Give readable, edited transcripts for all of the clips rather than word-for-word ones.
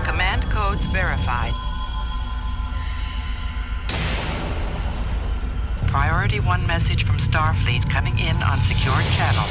Command codes verified. Priority 1 message from Starfleet coming in on secured channel.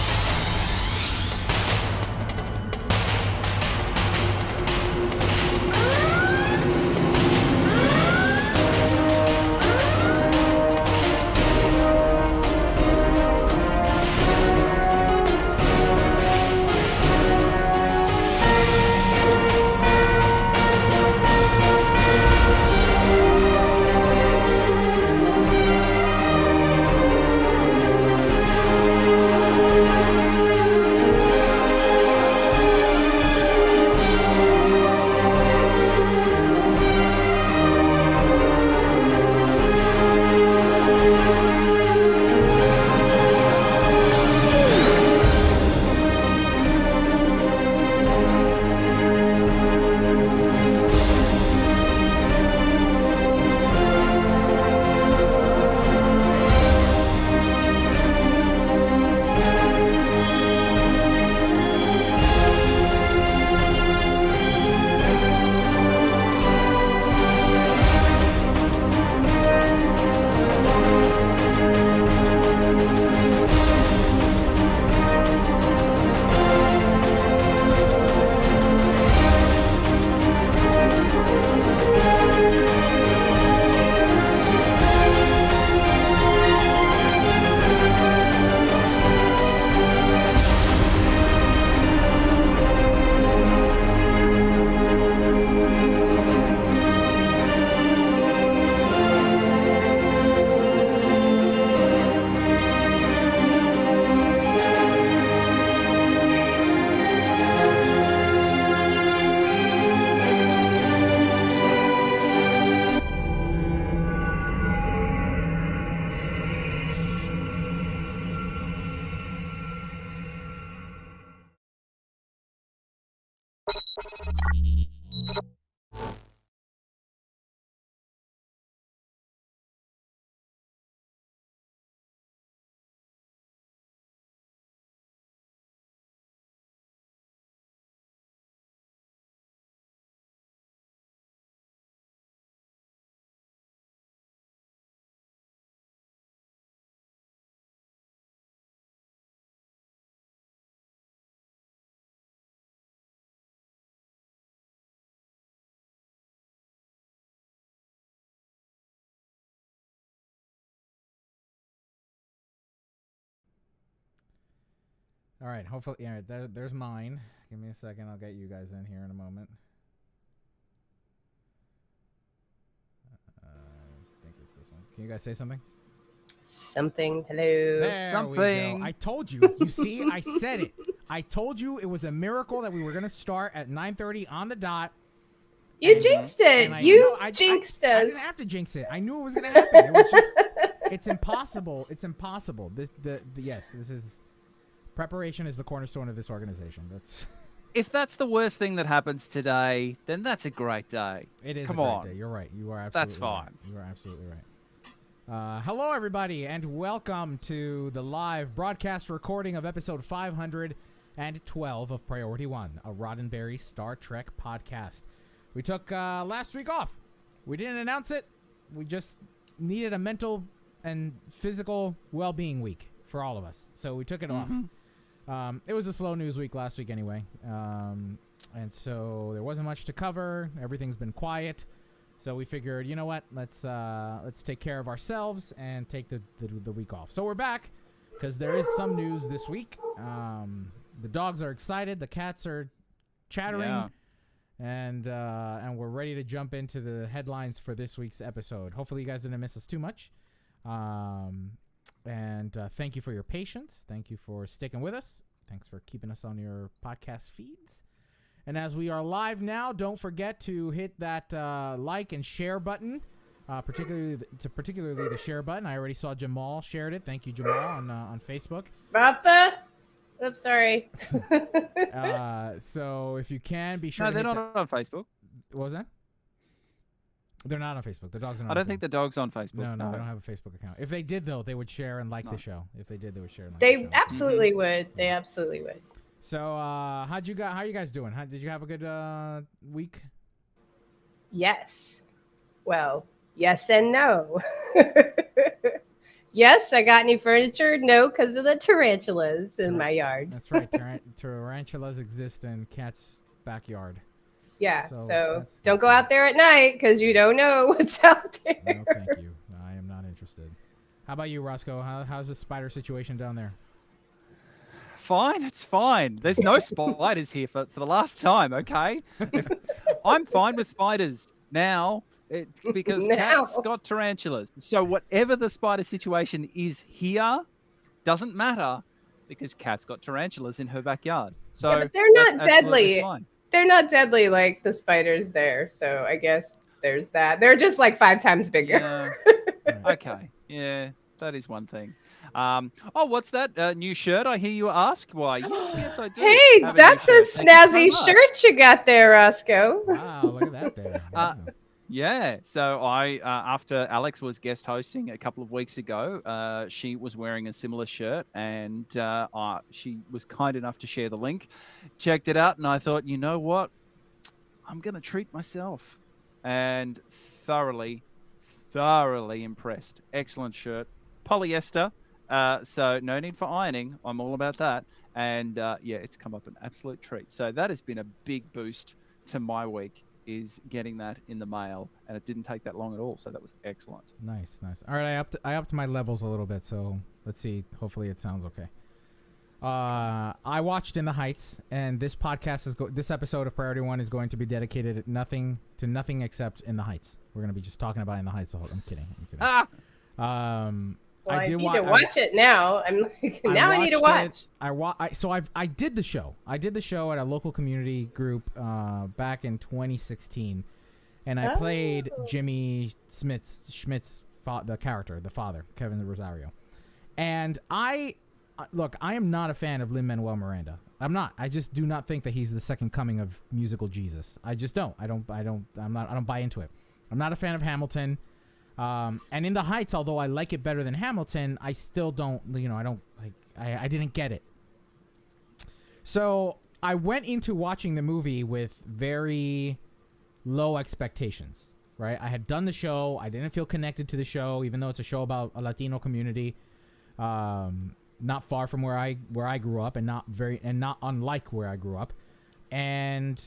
All right, hopefully, yeah, there's mine. Give me a second. I'll get you guys in here in a moment. I think it's this one. Can you guys say something? Something. Hello. There Something. we go. I told you. You see, I said it. I told you it was a miracle that we were going to start at 9:30 on the dot. You jinxed it. You jinxed us. I didn't have to jinx it. I knew it was going to happen. It was just, it's impossible. It's impossible. Yes, this is, preparation is the cornerstone of this organization. If that's the worst thing that happens today, then that's a great day. It is Come a great on. day. You're right. You are absolutely That's fine. Right. You are absolutely right. Hello, everybody, and welcome to the live broadcast recording of episode 512 of Priority 1, a Roddenberry Star Trek podcast. We took last week off. We didn't announce it. We just needed a mental and physical well-being week for all of us. So we took it off. It was a slow news week last week anyway. And so there wasn't much to cover. Everything's been quiet. So we figured, you know what? Let's take care of ourselves and take the week off. So we're back because there is some news this week. The dogs are excited. The cats are chattering. Yeah. And we're ready to jump into the headlines for this week's episode. Hopefully you guys didn't miss us too much. And thank you for your patience. Thank you for sticking with us. Thanks for keeping us on your podcast feeds. And as we are live now, don't forget to hit that like and share button, particularly the share button. I already saw Jamal shared it. Thank you, Jamal, on Facebook. Rafa? Oops, sorry. So if you can, be sure. No, to they're hit not on Facebook. What was that? They're not on Facebook. The dogs are not. I don't think the dog's on Facebook. No, they don't have a Facebook account. If they did, though, they would share and like the show. If they did, they would share and like the They show. absolutely would. They absolutely would. So, how are you guys doing? Did you have a good week? Yes. Well, yes and no. Yes, I got new furniture. No, because of the tarantulas in my yard. That's right. Tarantulas exist in Cat's backyard. Yeah, So so that's don't go out there at night because you don't know what's out there. No, thank you. I am not interested. How about you, Roscoe? How's the spider situation down there? Fine, it's fine. There's no spiders here for the last time, okay? I'm fine with spiders now because Cat's got tarantulas. So whatever the spider situation is here doesn't matter because Cat's got tarantulas in her backyard. So yeah, but they're not that's absolutely deadly. fine. They're not deadly like the spiders there. So I guess there's that. They're just like 5 times bigger. Yeah. Okay. Yeah, that is one thing. What's that new shirt? I hear you ask. Why? Yes, I do. Hey, have that's new a shirt. Thank you snazzy so much. shirt you got there, Roscoe. Wow, look at that there. Wow. Yeah. So I, after Alex was guest hosting a couple of weeks ago, she was wearing a similar shirt, and she was kind enough to share the link. Checked it out, and I thought, you know what? I'm gonna treat myself, and thoroughly impressed. Excellent shirt, polyester. So no need for ironing. I'm all about that. And yeah, it's come up an absolute treat. So that has been a big boost to my week, is getting that in the mail, and it didn't take that long at all. So that was excellent. Nice. All right, I upped my levels a little bit, so let's see. Hopefully, it sounds okay. I watched In the Heights, and this podcast this episode of Priority One is going to be dedicated to nothing except In the Heights. We're going to be just talking about In the Heights. I'm kidding. Ah! Well, I need to watch it now. I'm like, I need to watch. I did the show. I did the show at a local community group back in 2016, and I played Jimmy Schmidt's the character, the father, Kevin Rosario. And I am not a fan of Lin-Manuel Miranda. I'm not. I just do not think that he's the second coming of musical Jesus. I just don't. I don't buy into it. I'm not a fan of Hamilton. And In the Heights, although I like it better than Hamilton, I still don't, I didn't get it. So I went into watching the movie with very low expectations, right? I had done the show. I didn't feel connected to the show, even though it's a show about a Latino community, not far from where I grew up, and not unlike where I grew up. And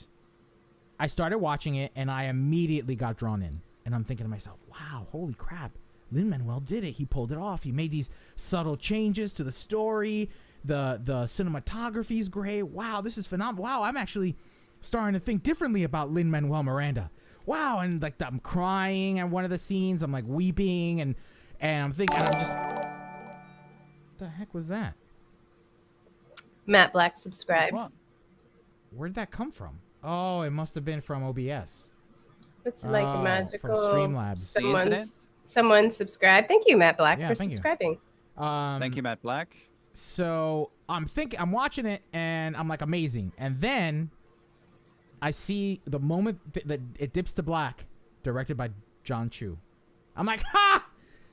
I started watching it, and I immediately got drawn in. And I'm thinking to myself, wow, holy crap. Lin-Manuel did it. He pulled it off. He made these subtle changes to the story. The cinematography is great. Wow, this is phenomenal. Wow, I'm actually starting to think differently about Lin-Manuel Miranda. Wow, and I'm crying at one of the scenes. I'm like weeping, and I'm thinking, what the heck was that? Matt Black subscribed. Where'd that come from? Oh, it must have been from OBS. It's like a magical. From Streamlabs. Someone subscribed. Thank you, Matt Black, for thank subscribing. Thank you, Matt Black. So I'm watching it, and I'm like, amazing. And then I see the moment that it dips to black, directed by John Chu. I'm like, ha!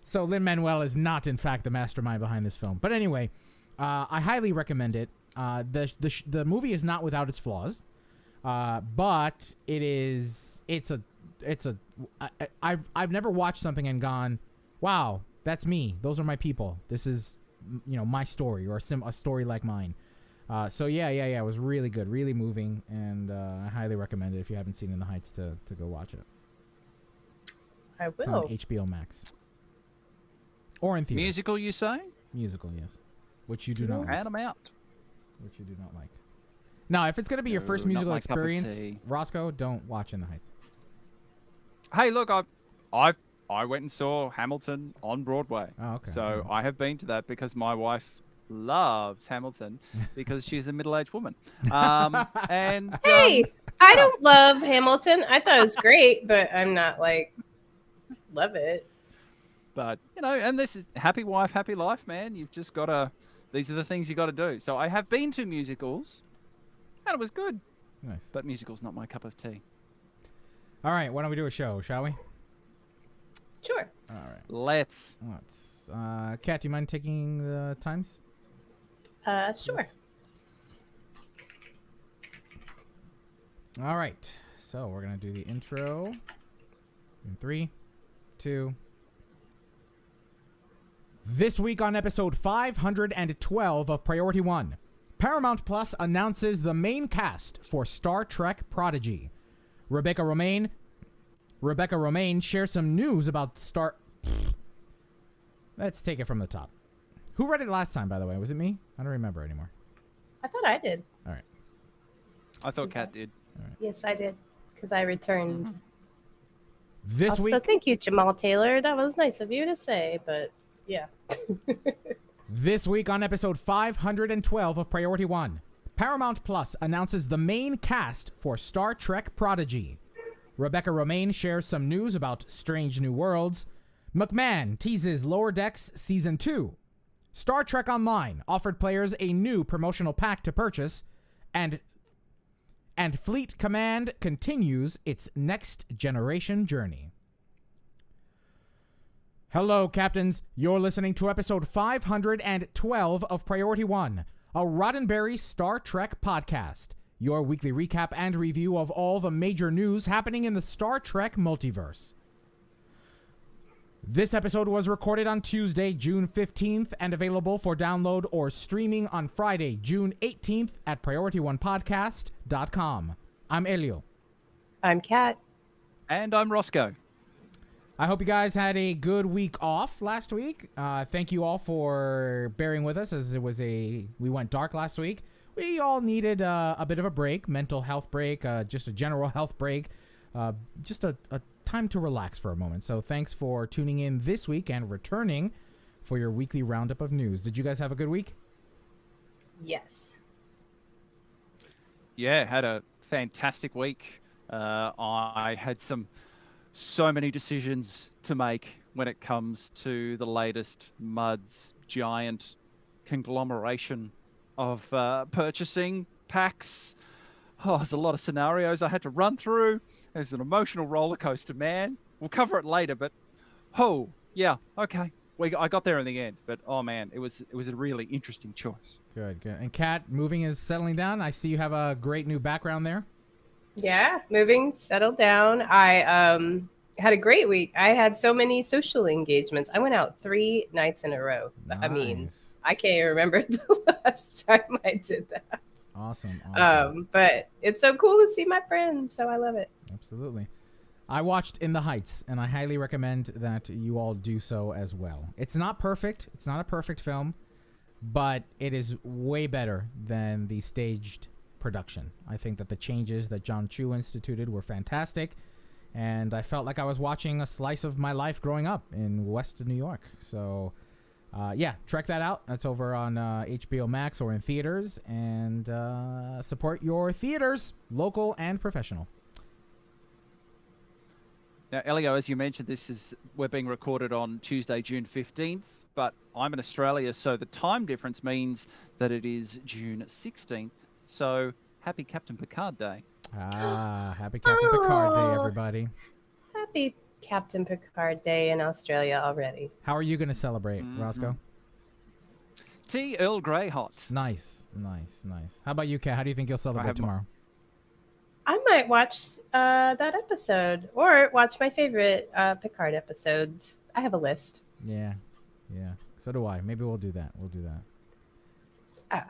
So Lin-Manuel is not, in fact, the mastermind behind this film. But anyway, I highly recommend it. The movie is not without its flaws, but I've never watched something and gone, wow, That's me. Those are my people. This is, my story, or a story like mine. So yeah, it was really good, really moving, and I highly recommend it if you haven't seen In the Heights to go watch it. I will. It's on HBO Max. Or in theaters. Musical, you say? Musical, yes. Which you do not like. And I'm out. Which you do not like. Now, if it's going to be your first No, not musical my cup of experience, tea. Roscoe, don't watch In the Heights. Hey, look, I went and saw Hamilton on Broadway. Oh, okay. So I have been to that because my wife loves Hamilton because she's a middle-aged woman. And Hey, I don't love Hamilton. I thought it was great, but I'm not like love it. But and this is happy wife, happy life, man. You've just got to. These are the things you got to do. So I have been to musicals, and it was good. Nice. But musicals not my cup of tea. All right, why don't we do a show, shall we? Sure. All right. Let's. Kat, do you mind taking the times? Sure. All right. So we're going to do the intro in 3, 2. This week on episode 512 of Priority One, Paramount Plus announces the main cast for Star Trek Prodigy. Rebecca Romaine shares some news about Let's take it from the top. Who read it last time, by the way? Was it me? I don't remember anymore. I thought I did. All right. I thought Kat did. Yes, I did, because I returned. This Also, week, thank you, Jamal Taylor. That was nice of you to say, but yeah. This week on episode 512 of Priority One, Paramount Plus announces the main cast for Star Trek Prodigy. Rebecca Romaine shares some news about Strange New Worlds. McMahon teases Lower Decks Season 2. Star Trek Online offered players a new promotional pack to purchase. And Fleet Command continues its next generation journey. Hello, Captains. You're listening to episode 512 of Priority One, a Roddenberry Star Trek podcast. Your weekly recap and review of all the major news happening in the Star Trek multiverse. This episode was recorded on Tuesday, June 15th, and available for download or streaming on Friday, June 18th at PriorityOnePodcast.com. I'm Elio. I'm Kat. And I'm Roscoe. I hope you guys had a good week off last week. Thank you all for bearing with us as we went dark last week. We all needed a bit of a break, mental health break, just a general health break, just a time to relax for a moment. So thanks for tuning in this week and returning for your weekly roundup of news. Did you guys have a good week? Yes. Yeah, had a fantastic week. I had so many decisions to make when it comes to the latest Mud's giant conglomeration of purchasing packs. Oh, there's a lot of scenarios I had to run through. It was an emotional roller coaster, man. We'll cover it later, but yeah, okay. I got there in the end, but oh man, it was a really interesting choice. Good. And Kat, moving is settling down. I see you have a great new background there. Yeah, moving, settled down. I had a great week. I had so many social engagements. I went out 3 nights in a row. Nice. I mean, I can't even remember the last time I did that. Awesome. But it's so cool to see my friends, so I love it. Absolutely. I watched In the Heights, and I highly recommend that you all do so as well. It's not perfect. It's not a perfect film, but it is way better than the staged production. I think that the changes that John Chu instituted were fantastic, and I felt like I was watching a slice of my life growing up in West New York. So, yeah, check that out. That's over on HBO Max or in theaters, and support your theaters, local and professional. Now, Elio, as you mentioned, we're being recorded on Tuesday, June 15th, but I'm in Australia, so the time difference means that it is June 16th. So, happy Captain Picard Day. Happy Captain Picard Day, everybody. Happy Captain Picard Day in Australia already. How are you going to celebrate, Roscoe? Tea Earl Grey hot. Nice. How about you, Kat? How do you think you'll celebrate tomorrow? I might watch that episode or watch my favorite Picard episodes. I have a list. Yeah. Yeah, so do I. Maybe we'll do that. Ah.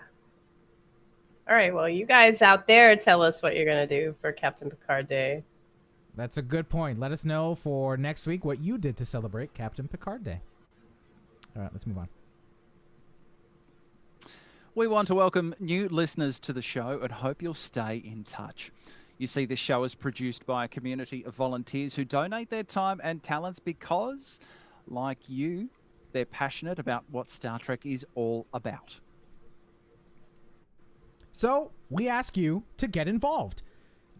All right, well, you guys out there tell us what you're going to do for Captain Picard Day. That's a good point. Let us know for next week what you did to celebrate Captain Picard Day. All right, let's move on. We want to welcome new listeners to the show and hope you'll stay in touch. You see, this show is produced by a community of volunteers who donate their time and talents because, like you, they're passionate about what Star Trek is all about. So we ask you to get involved.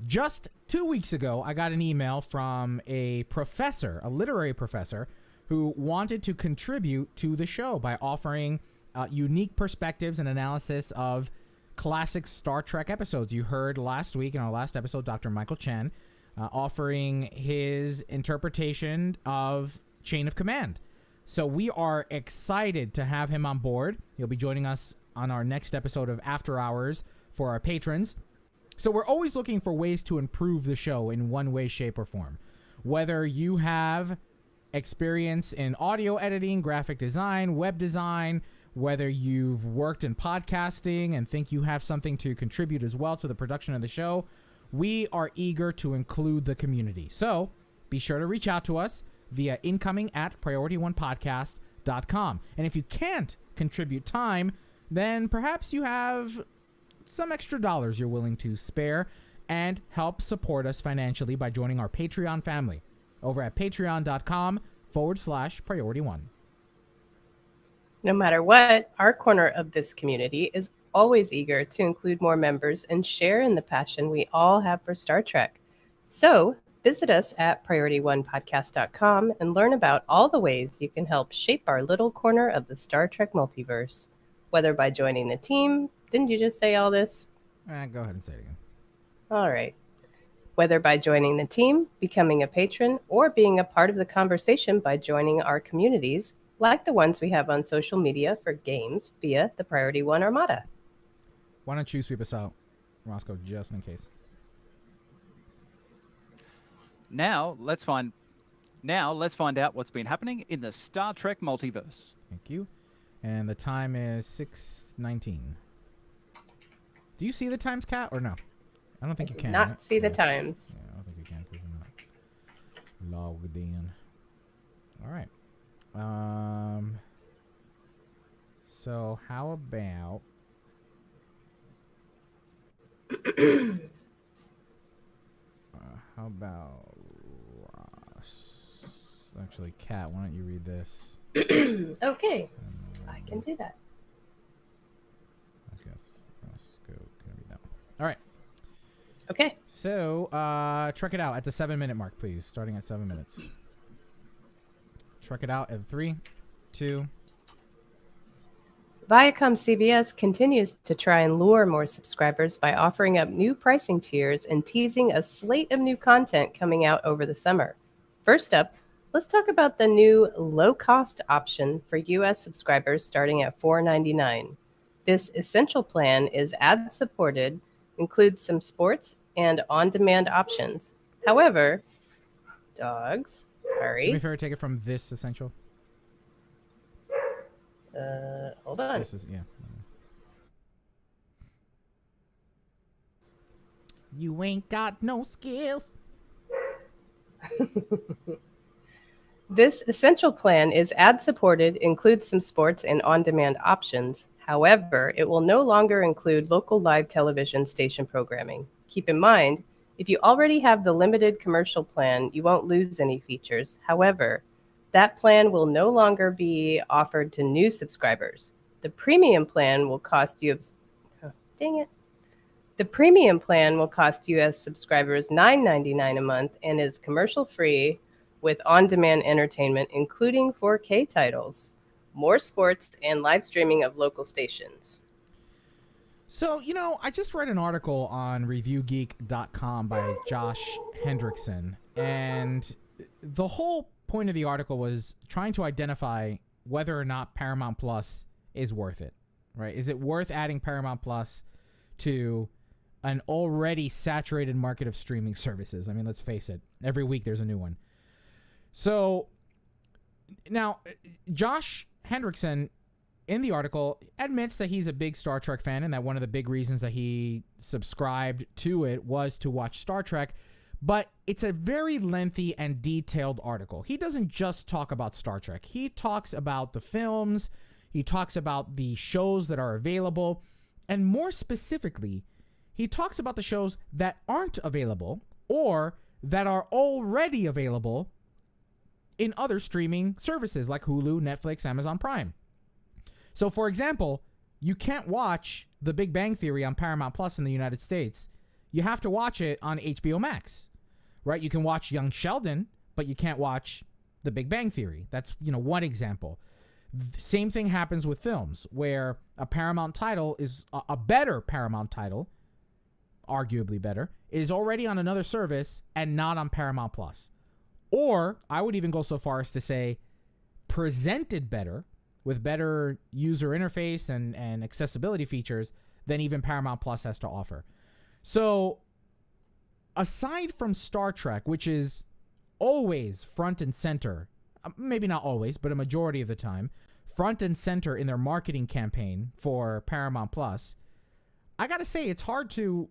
Just 2 weeks ago, I got an email from a professor, a literary professor, who wanted to contribute to the show by offering unique perspectives and analysis of classic Star Trek episodes. You heard last week in our last episode, Dr. Michael Chen offering his interpretation of Chain of Command. So we are excited to have him on board. He'll be joining us on our next episode of After Hours for our patrons. So we're always looking for ways to improve the show in one way, shape, or form. Whether you have experience in audio editing, graphic design, web design, whether you've worked in podcasting and think you have something to contribute as well to the production of the show, we are eager to include the community. So be sure to reach out to us via incoming@PriorityOnePodcast.com. And if you can't contribute time, then perhaps you have some extra dollars you're willing to spare and help support us financially by joining our Patreon family over at patreon.com/PriorityOne. No matter what, our corner of this community is always eager to include more members and share in the passion we all have for Star Trek. So visit us at PriorityOnePodcast.com and learn about all the ways you can help shape our little corner of the Star Trek multiverse. Whether by joining the team, didn't you just say all this? Go ahead and say it again. All right. Whether by joining the team, becoming a patron, or being a part of the conversation by joining our communities, like the ones we have on social media for games via the Priority One Armada. Why don't you sweep us out, Roscoe, just in case? Now let's find out what's been happening in the Star Trek multiverse. Thank you. And the time is 6:19. Do you see the times, Kat, or no? I don't think you can. Not right? see the times. Yeah, I don't think you can because you're not logged in. All right. So how about Ross? Actually, Kat, why don't you read this? Okay, I can do that. I guess Roscoe can read that one. All right. Okay. So, truck it out at the 7-minute mark, please. Starting at 7 minutes. Truck it out at 3, 2. Viacom CBS continues to try and lure more subscribers by offering up new pricing tiers and teasing a slate of new content coming out over the summer. First up, let's talk about the new low-cost option for U.S. subscribers starting at $4.99. This essential plan is ad-supported, includes some sports and on-demand options. However, dogs, sorry. Do me a favor, take it from this essential. Hold on. This is, yeah. You ain't got no skills. This essential plan is ad-supported, includes some sports and on-demand options. However, it will no longer include local live television station programming. Keep in mind, if you already have the limited commercial plan, you won't lose any features. However, that plan will no longer be offered to new subscribers. The premium plan will cost you... The premium plan will cost U.S. subscribers $9.99 a month and is commercial-free with on-demand entertainment, including 4K titles, more sports, and live streaming of local stations. So, I just read an article on ReviewGeek.com by Josh Hendrickson, and the whole point of the article was trying to identify whether or not Paramount Plus is worth it, right? Is it worth adding Paramount Plus to an already saturated market of streaming services? I mean, let's face it, every week there's a new one. So now Josh Hendrickson, in the article, admits that he's a big Star Trek fan and that one of the big reasons that he subscribed to it was to watch Star Trek. But it's a very lengthy and detailed article. He doesn't just talk about Star Trek. He talks about the films. He talks about the shows that are available. And more specifically, he talks about the shows that aren't available or that are already available in other streaming services like Hulu, Netflix, Amazon Prime. So, for example, you can't watch The Big Bang Theory on Paramount Plus in the United States. You have to watch it on HBO Max, right? You can watch Young Sheldon, but you can't watch The Big Bang Theory. That's, one example. Same thing happens with films, where a Paramount title is a better Paramount title, arguably better, is already on another service and not on Paramount Plus. Or I would even go so far as to say presented better with better user interface and accessibility features than even Paramount Plus has to offer. So aside from Star Trek, which is always front and center, maybe not always, but a majority of the time, front and center in their marketing campaign for Paramount Plus, I gotta say it's hard to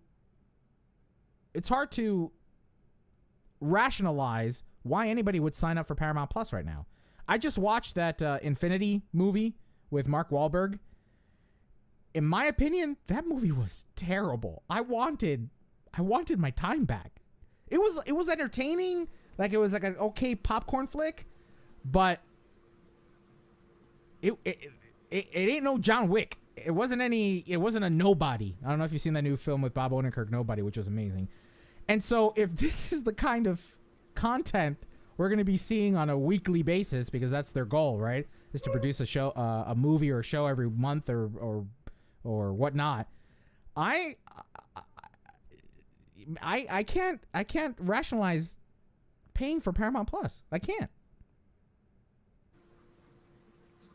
rationalize why anybody would sign up for Paramount Plus right now. I just watched that Infinity movie with Mark Wahlberg. In my opinion, that movie was terrible. I wanted my time back. It was entertaining, like it was like an okay popcorn flick, but it ain't no John Wick. It wasn't a Nobody. I don't know if you've seen that new film with Bob Odenkirk, Nobody, which was amazing. And so if this is the kind of content we're going to be seeing on a weekly basis, because that's their goal, right? Is to produce a show, a movie or a show every month or whatnot. I can't rationalize paying for Paramount Plus. I can't.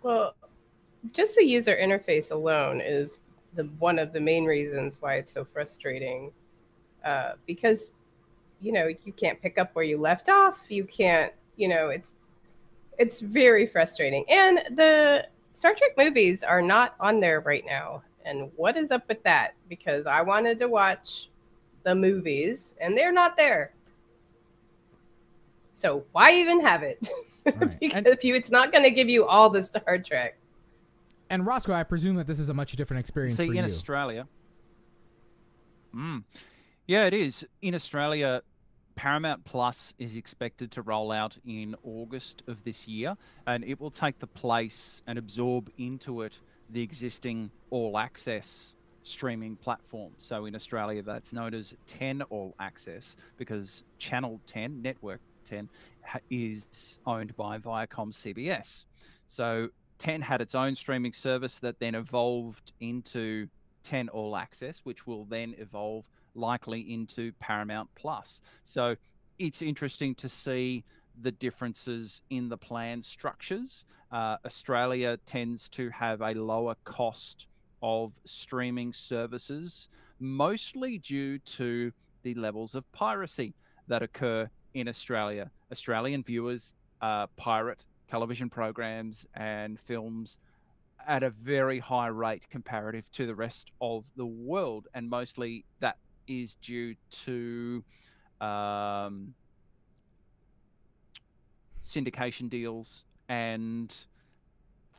Well, just the user interface alone is one of the main reasons why it's so frustrating. Because you can't pick up where you left off. You can't, it's very frustrating. And the Star Trek movies are not on there right now. And what is up with that? Because I wanted to watch the movies and they're not there. So why even have it? Right. Because it's not going to give you all the Star Trek. And Roscoe, I presume that this is a much different experience for you. See, in Australia. Yeah, it is. In Australia, Paramount Plus is expected to roll out in August of this year, and it will take the place and absorb into it the existing All Access streaming platform. So in Australia, that's known as 10 All Access, because Channel 10, Network 10, is owned by Viacom CBS. So 10 had its own streaming service that then evolved into 10 All Access, which will then evolve likely into Paramount Plus. So it's interesting to see the differences in the plan structures. Australia tends to have a lower cost of streaming services, mostly due to the levels of piracy that occur in Australia. Australian viewers pirate television programs and films at a very high rate comparative to the rest of the world, and mostly that is due to syndication deals and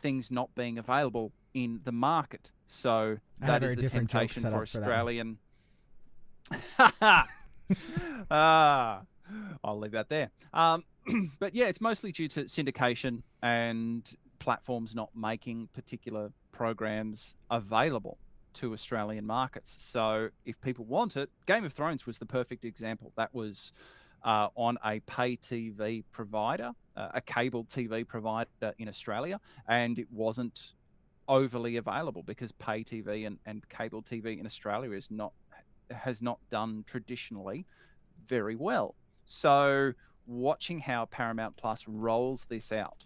things not being available in the market. So that is the temptation for Australian. I'll leave that there. But yeah, it's mostly due to syndication and platforms not making particular programs available to Australian markets. So if people want it, Game of Thrones was the perfect example. That was on a pay TV provider, a cable TV provider in Australia, and it wasn't overly available because pay TV and cable TV in Australia has not done traditionally very well. So watching how Paramount Plus rolls this out,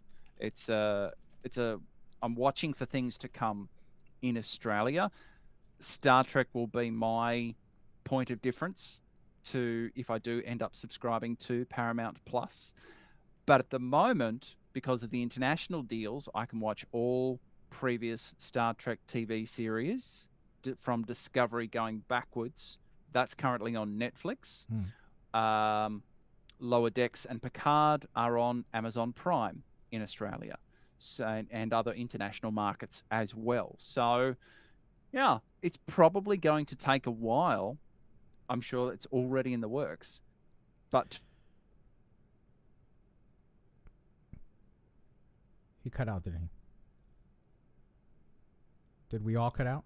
I'm watching for things to come in Australia. Star Trek will be my point of difference to if I do end up subscribing to Paramount Plus. But at the moment, because of the international deals, I can watch all previous Star Trek TV series from Discovery going backwards. That's currently on Netflix. Lower Decks and Picard are on Amazon Prime in Australia, so, and other international markets as well. So, yeah, it's probably going to take a while. I'm sure it's already in the works, but he cut out, didn't he? Did we all cut out?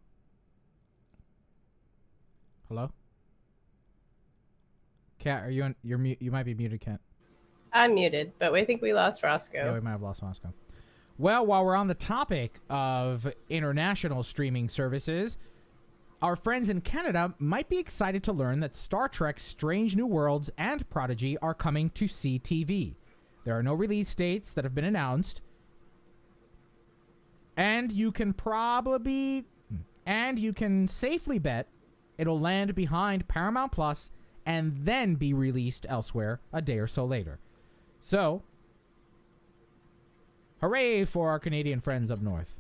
Hello? Kat, are you on? You're mute. You might be muted, Kat. I'm muted, but I think we lost Roscoe. Yeah, we might have lost Roscoe. Well, while we're on the topic of international streaming services, our friends in Canada might be excited to learn that Star Trek Strange New Worlds and Prodigy are coming to CTV. There are no release dates that have been announced, and you can safely bet it'll land behind Paramount Plus and then be released elsewhere a day or so later. So, hooray for our Canadian friends up north.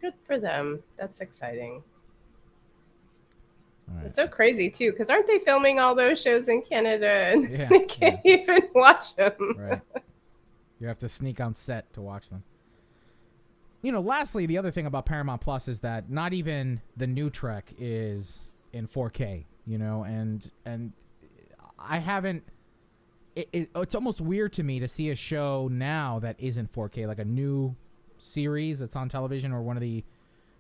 Good for them. That's exciting. All right. It's so crazy, too, because aren't they filming all those shows in Canada and Yeah, they can't even watch them? Right. You have to sneak on set to watch them. You know, lastly, the other thing about Paramount Plus is that not even the new Trek is in 4K, you know, and I haven't... It's almost weird to me to see a show now that isn't 4K, like a new series that's on television or one of the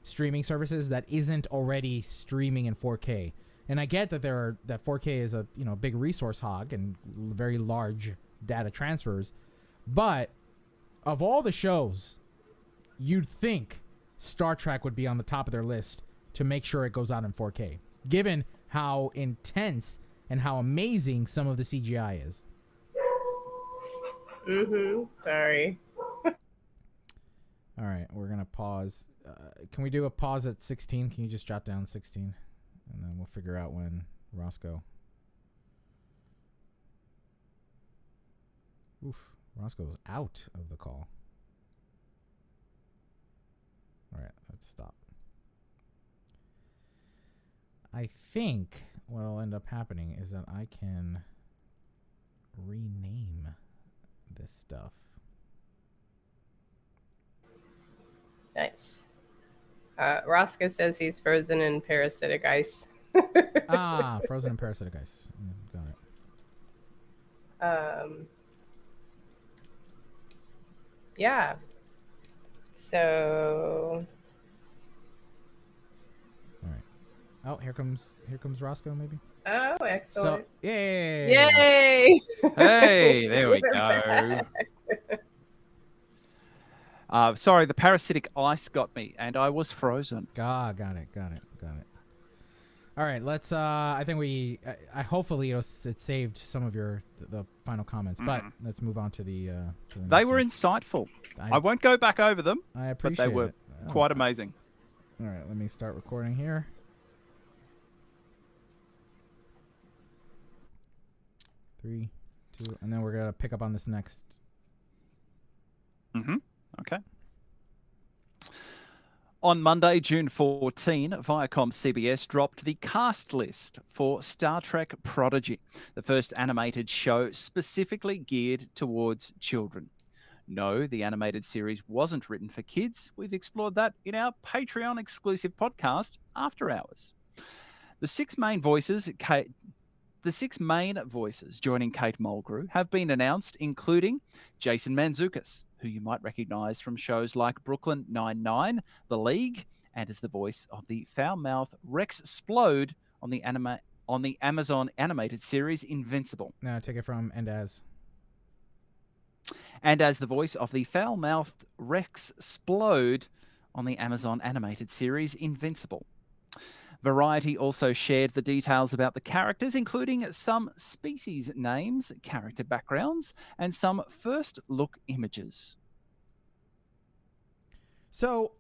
streaming services that isn't already streaming in 4K. And I get that that 4K is a big resource hog and very large data transfers, but of all the shows, you'd think Star Trek would be on the top of their list to make sure it goes out in 4K, given how intense and how amazing some of the CGI is. Sorry. All right, we're going to pause. Can we do a pause at 16? Can you just jot down 16? And then we'll figure out when Roscoe... Oof, Roscoe's out of the call. All right, let's stop. I think what will end up happening is that I can rename this stuff. Nice. Roscoe says he's frozen in parasitic ice. Frozen in parasitic ice. Got it. Yeah. So. All right. Oh, here comes Roscoe, maybe. Oh, excellent! So, yay! Yay! Hey, there we We're go. back. Sorry, the parasitic ice got me, and I was frozen. Got it. All right, let's. I think I hopefully it saved some of the final comments, but let's move on to the. They were insightful. I won't go back over them, I appreciate but they were it. quite amazing. All right, let me start recording here. 3, 2, and then we're gonna pick up on this next. Okay. On Monday, June 14, Viacom CBS dropped the cast list for Star Trek Prodigy, the first animated show specifically geared towards children. No, the animated series wasn't written for kids. We've explored that in our Patreon exclusive podcast, After Hours. The six main voices joining Kate Mulgrew have been announced, including Jason Mantzoukas, who you might recognize from shows like Brooklyn Nine-Nine, The League, and as the voice of the foul-mouthed Rex Splode on the Amazon animated series Invincible. No, take it from and as the voice of the foul-mouthed Rex Splode on the Amazon animated series Invincible. Variety also shared the details about the characters, including some species names, character backgrounds, and some first-look images. So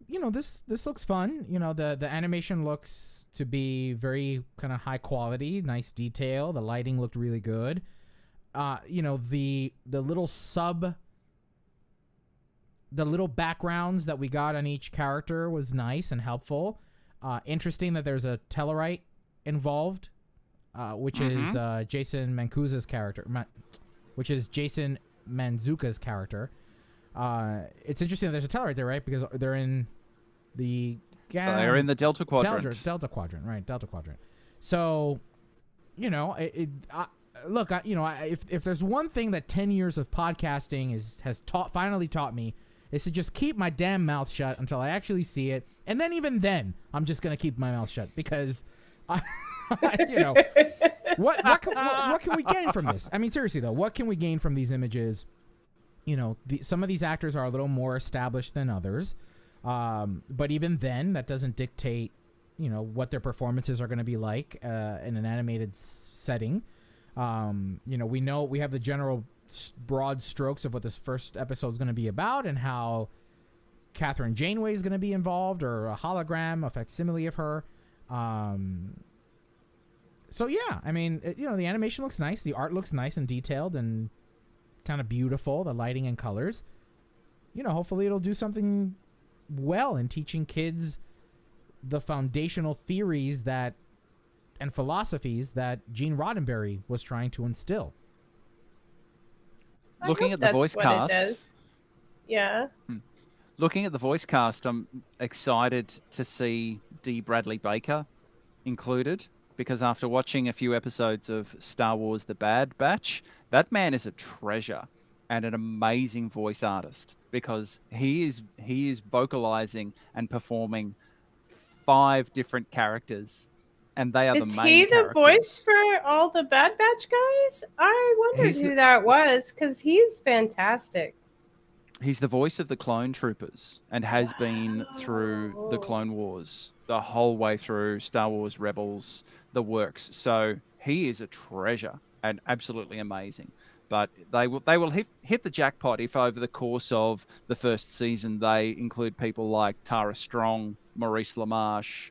this looks fun. The animation looks to be very kind of high quality, nice detail. The lighting looked really good. the little backgrounds that we got on each character was nice and helpful. Interesting that there's a Tellarite involved, which is Jason Mancuso's character, which is Jason Manzuka's character. It's interesting that there's a Tellarite there, right? Because they're in the Delta Quadrant. Delta Quadrant, right? Delta Quadrant. So, if there's one thing that 10 years of podcasting has finally taught me, is to just keep my damn mouth shut until I actually see it, and then even then, I'm just gonna keep my mouth shut because, what can we gain from this? I mean, seriously though, what can we gain from these images? Some of these actors are a little more established than others, but even then, that doesn't dictate, what their performances are going to be like in an animated setting. We have the general broad strokes of what this first episode is going to be about and how Catherine Janeway is going to be involved, or a hologram, a facsimile of her. So yeah, I mean, the animation looks nice. The art looks nice and detailed and kind of beautiful. The lighting and colors. Hopefully it'll do something well in teaching kids the foundational theories and philosophies that Gene Roddenberry was trying to instill. Looking at the voice cast. Yeah. Looking at the voice cast, I'm excited to see D. Bradley Baker included, because after watching a few episodes of Star Wars The Bad Batch, that man is a treasure and an amazing voice artist, because he is vocalizing and performing 5 different characters, and they are the main characters. Is he the voice for all the Bad Batch guys? I wondered who that was, because he's fantastic. He's the voice of the Clone Troopers and has been through the Clone Wars, the whole way through Star Wars Rebels, the works. So he is a treasure and absolutely amazing. But they will hit the jackpot if over the course of the first season they include people like Tara Strong, Maurice LaMarche,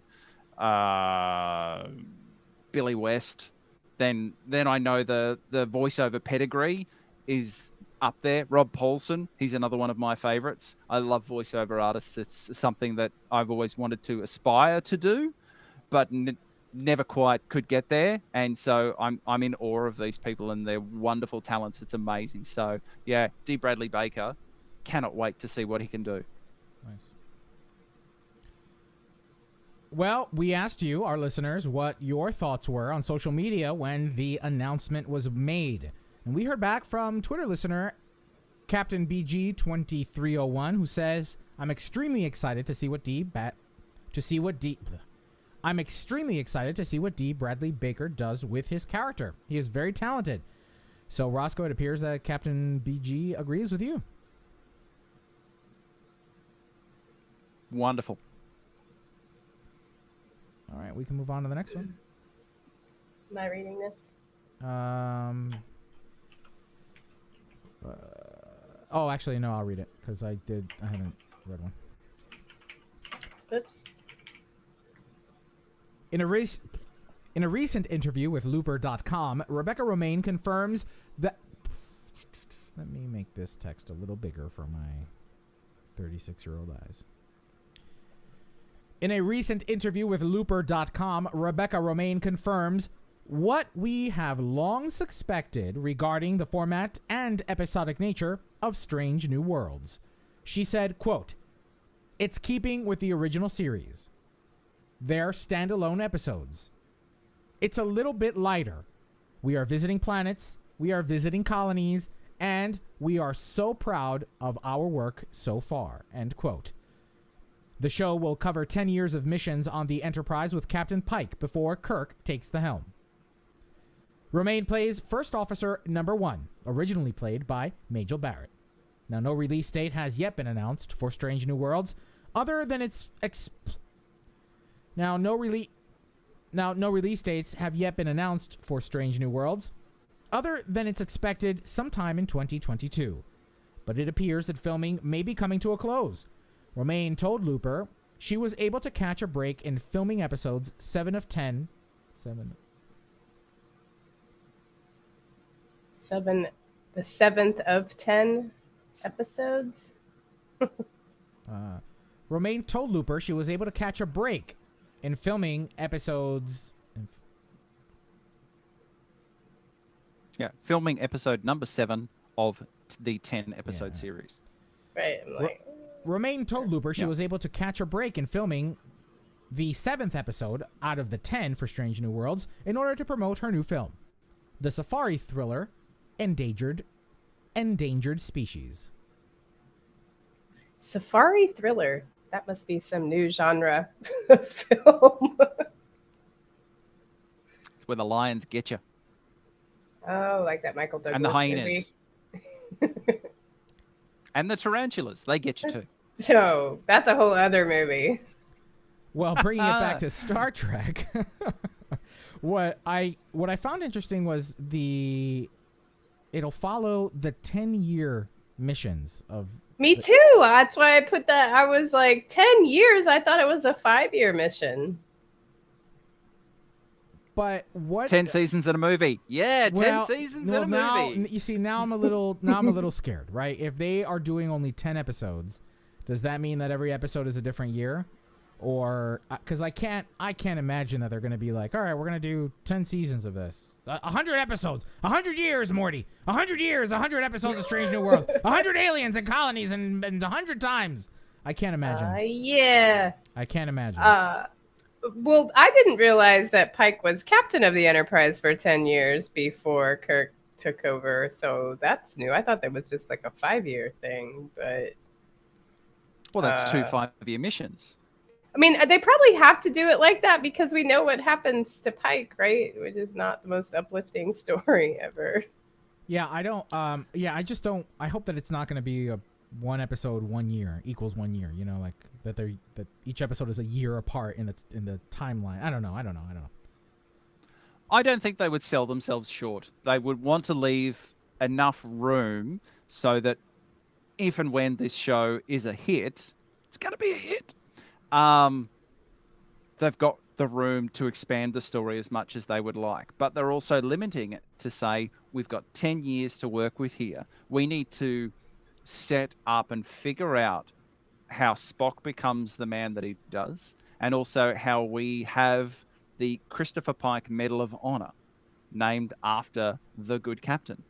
Billy West. Then I know the voiceover pedigree is up there. Rob Paulson, he's another one of my favorites. I love voiceover artists. It's something that I've always wanted to aspire to do, but never quite could get there. And so I'm in awe of these people and their wonderful talents. It's amazing. So yeah, D. Bradley Baker, cannot wait to see what he can do. Nice. Well, we asked you, our listeners, what your thoughts were on social media when the announcement was made. And we heard back from Twitter listener Captain BG2301, who says, I'm extremely excited to see what D. Bradley Baker does with his character. He is very talented. So, Roscoe, it appears that Captain BG agrees with you. Wonderful. All right, we can move on to the next one. Am I reading this? Actually, no, I'll read it because I haven't read one. Oops. In a recent interview with Looper.com, Rebecca Romaine confirms that... Let me make this text a little bigger for my 36-year-old eyes. In a recent interview with Looper.com, Rebecca Romaine confirms what we have long suspected regarding the format and episodic nature of Strange New Worlds. She said, quote, "It's keeping with the original series. They're standalone episodes. It's a little bit lighter. We are visiting planets, we are visiting colonies, and we are so proud of our work so far." End quote. The show will cover 10 years of missions on the Enterprise with Captain Pike before Kirk takes the helm. Romaine plays First Officer Number 1, originally played by Majel Barrett. Now, no release date has yet been announced for Strange New Worlds, other than its no release dates have yet been announced for Strange New Worlds, other than it's expected sometime in 2022. But it appears that filming may be coming to a close. Romaine told Looper she was able to catch a break in filming episodes 7 of 10. The seventh of 10 episodes. Romaine told Looper she was able to catch a break in filming episodes. Yeah, filming episode number 7 of the 10 episode series. Right. I'm like, Romaine told Looper she was able to catch a break in filming the 7th episode out of the 10 for Strange New Worlds in order to promote her new film, the safari thriller Endangered Species. Safari thriller. That must be some new genre film. It's where the lions get you. Oh, like that Michael Douglas And the hyenas. movie. And the tarantulas. They get you too. So that's a whole other movie. Well, bringing it back to Star Trek, what I found interesting was it'll follow the 10-year missions of. Me too. That's why I put that. I was like, 10 years? I thought it was a 5-year mission. But what 10 seasons in a movie. Yeah, 10 seasons in a movie. You see, now I'm a little scared, right? If they are doing only 10 episodes, does that mean that every episode is a different year? Or because I can't imagine that they're going to be like, all right, we're going to do 10 seasons of this, 100 episodes, 100 years, Morty, 100 years, 100 episodes of Strange New Worlds, 100 aliens and colonies, and 100 times. I can't imagine. Yeah. I can't imagine. Well, I didn't realize that Pike was captain of the Enterprise for 10 years before Kirk took over. So that's new. I thought that was just like a 5-year thing, but. Well, that's 2 5-year missions. I mean, they probably have to do it like that because we know what happens to Pike, right? Which is not the most uplifting story ever. Yeah, I don't. I just don't. I hope that it's not going to be a 1 episode 1 year equals 1 year. You know, like that each episode is a year apart in the timeline. I don't know. I don't think they would sell themselves short. They would want to leave enough room so that if and when this show is a hit, it's going to be a hit. They've got the room to expand the story as much as they would like, but they're also limiting it to say, we've got 10 years to work with here. We need to set up and figure out how Spock becomes the man that he does, and also how we have the Christopher Pike Medal of Honor named after the good captain.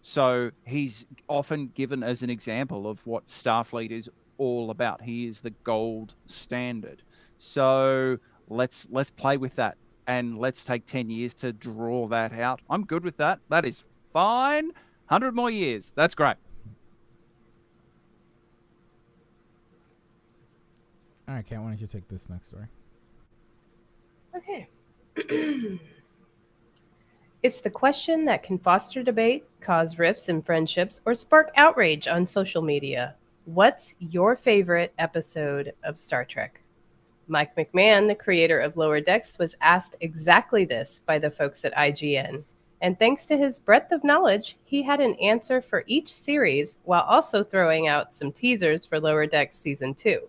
So he's often given as an example of what Starfleet is all about. He is the gold standard. So let's play with that, and let's take 10 years to draw that out. I'm good with that. That is fine. 100 more years. That's great. All right, Kat, why don't you take this next story? Okay. It's the question that can foster debate, cause rifts in friendships, or spark outrage on social media. What's your favorite episode of Star Trek? Mike McMahon, the creator of Lower Decks, was asked exactly this by the folks at IGN. And thanks to his breadth of knowledge, he had an answer for each series while also throwing out some teasers for Lower Decks Season 2.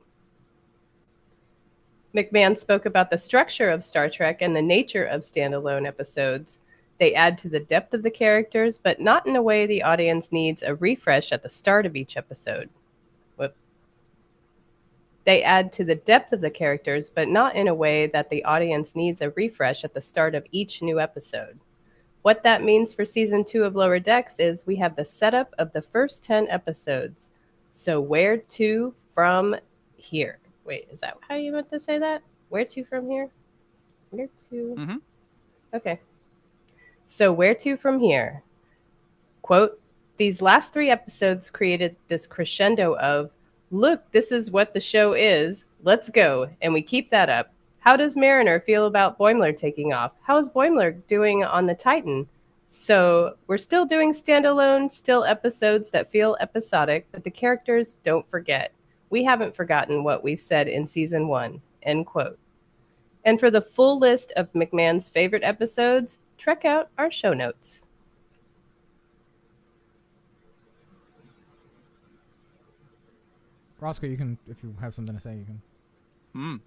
McMahon spoke about the structure of Star Trek and the nature of standalone episodes. They add to the depth of the characters, but not in a way the audience needs a refresh at the start of each episode. They add to the depth of the characters, but not in a way that the audience needs a refresh at the start of each new episode. What that means for Season 2 of Lower Decks is we have the setup of the first 10 episodes. So where to from here? Wait, is that how you meant to say that? Where to from here? Where to? Mm-hmm. Okay. So where to from here? Quote, these last 3 episodes created this crescendo of, look, this is what the show is. Let's go. And we keep that up. How does Mariner feel about Boimler taking off? How is Boimler doing on the Titan? So we're still doing standalone, still episodes that feel episodic, but the characters don't forget. We haven't forgotten what we've said in Season 1. End quote. And for the full list of McMahon's favorite episodes, check out our show notes. Roscoe, you can, if you have something to say, you can.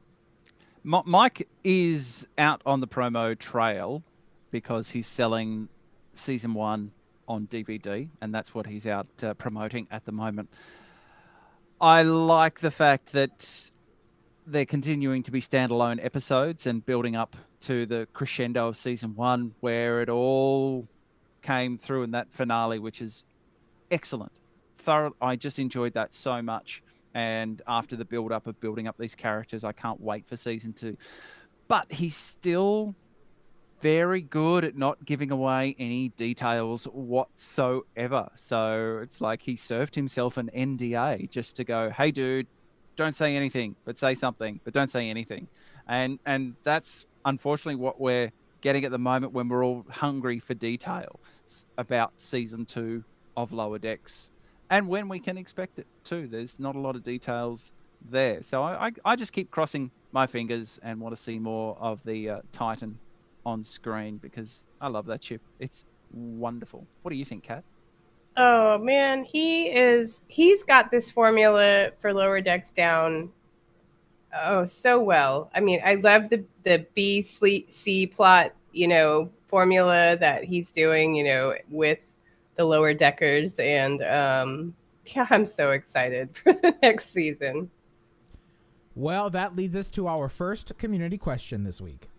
Mike is out on the promo trail because he's selling Season 1 on DVD, and that's what he's out promoting at the moment. I like the fact that they're continuing to be standalone episodes and building up to the crescendo of season 1, where it all came through in that finale, which is excellent. I just enjoyed that so much. And after the build-up of building up these characters, I can't wait for season 2. But he's still very good at not giving away any details whatsoever. So it's like he served himself an NDA just to go, hey, dude, don't say anything, but say something, but don't say anything. And that's unfortunately what we're getting at the moment when we're all hungry for detail about season 2 of Lower Decks and when we can expect it too. There's not a lot of details there. So I just keep crossing my fingers and want to see more of the Titan on screen because I love that ship. It's wonderful. What do you think, Kat? Oh man, he's got this formula for Lower Decks down so well. I mean, I love the B C plot, formula that he's doing, with the Lower Deckers, and yeah, I'm so excited for the next season. Well, that leads us to our first community question this week.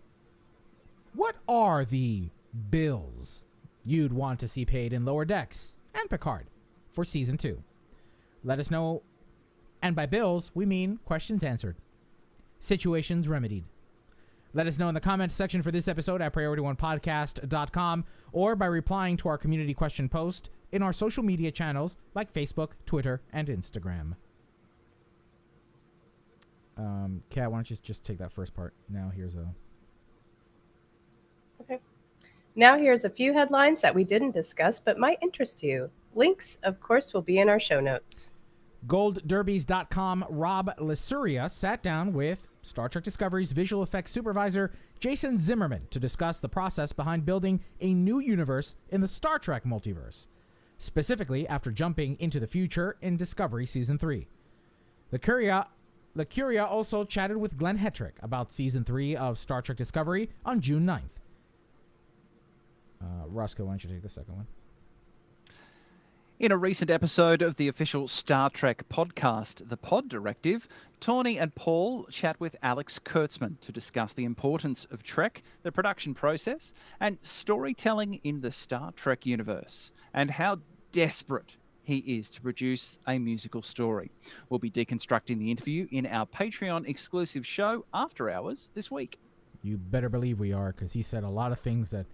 What are the bills you'd want to see paid in Lower Decks and Picard for Season 2? Let us know. And by bills, we mean questions answered, situations remedied. Let us know in the comments section for this episode at PriorityOnePodcast.com or by replying to our community question post in our social media channels like Facebook, Twitter, and Instagram. Kat, why don't you just take that first part? Now here's a few headlines that we didn't discuss but might interest you. Links, of course, will be in our show notes. GoldDerbies.com Rob Lesuria sat down with Star Trek Discovery's visual effects supervisor Jason Zimmerman to discuss the process behind building a new universe in the Star Trek multiverse, specifically after jumping into the future in Discovery Season 3. The Curia also chatted with Glenn Hetrick about Season 3 of Star Trek Discovery on June 9th. Roscoe, why don't you take the second one? In a recent episode of the official Star Trek podcast, The Pod Directive, Tawny and Paul chat with Alex Kurtzman to discuss the importance of Trek, the production process, and storytelling in the Star Trek universe, and how desperate he is to produce a musical story. We'll be deconstructing the interview in our Patreon exclusive show After Hours this week. You better believe we are, because he said a lot of things that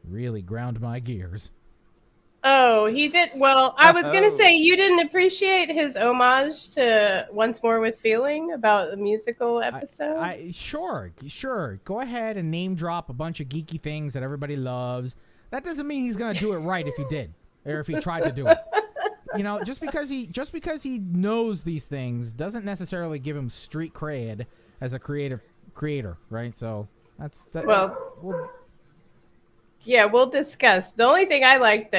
really ground my gears. Oh, he did. Well, I was going to say, you didn't appreciate his homage to Once More with Feeling about the musical episode? Sure. Go ahead and name drop a bunch of geeky things that everybody loves. That doesn't mean he's going to do it right if he did, or if he tried to do it. Just because he knows these things doesn't necessarily give him street cred as a creator, right? So that's that. Yeah, we'll discuss. The only thing I liked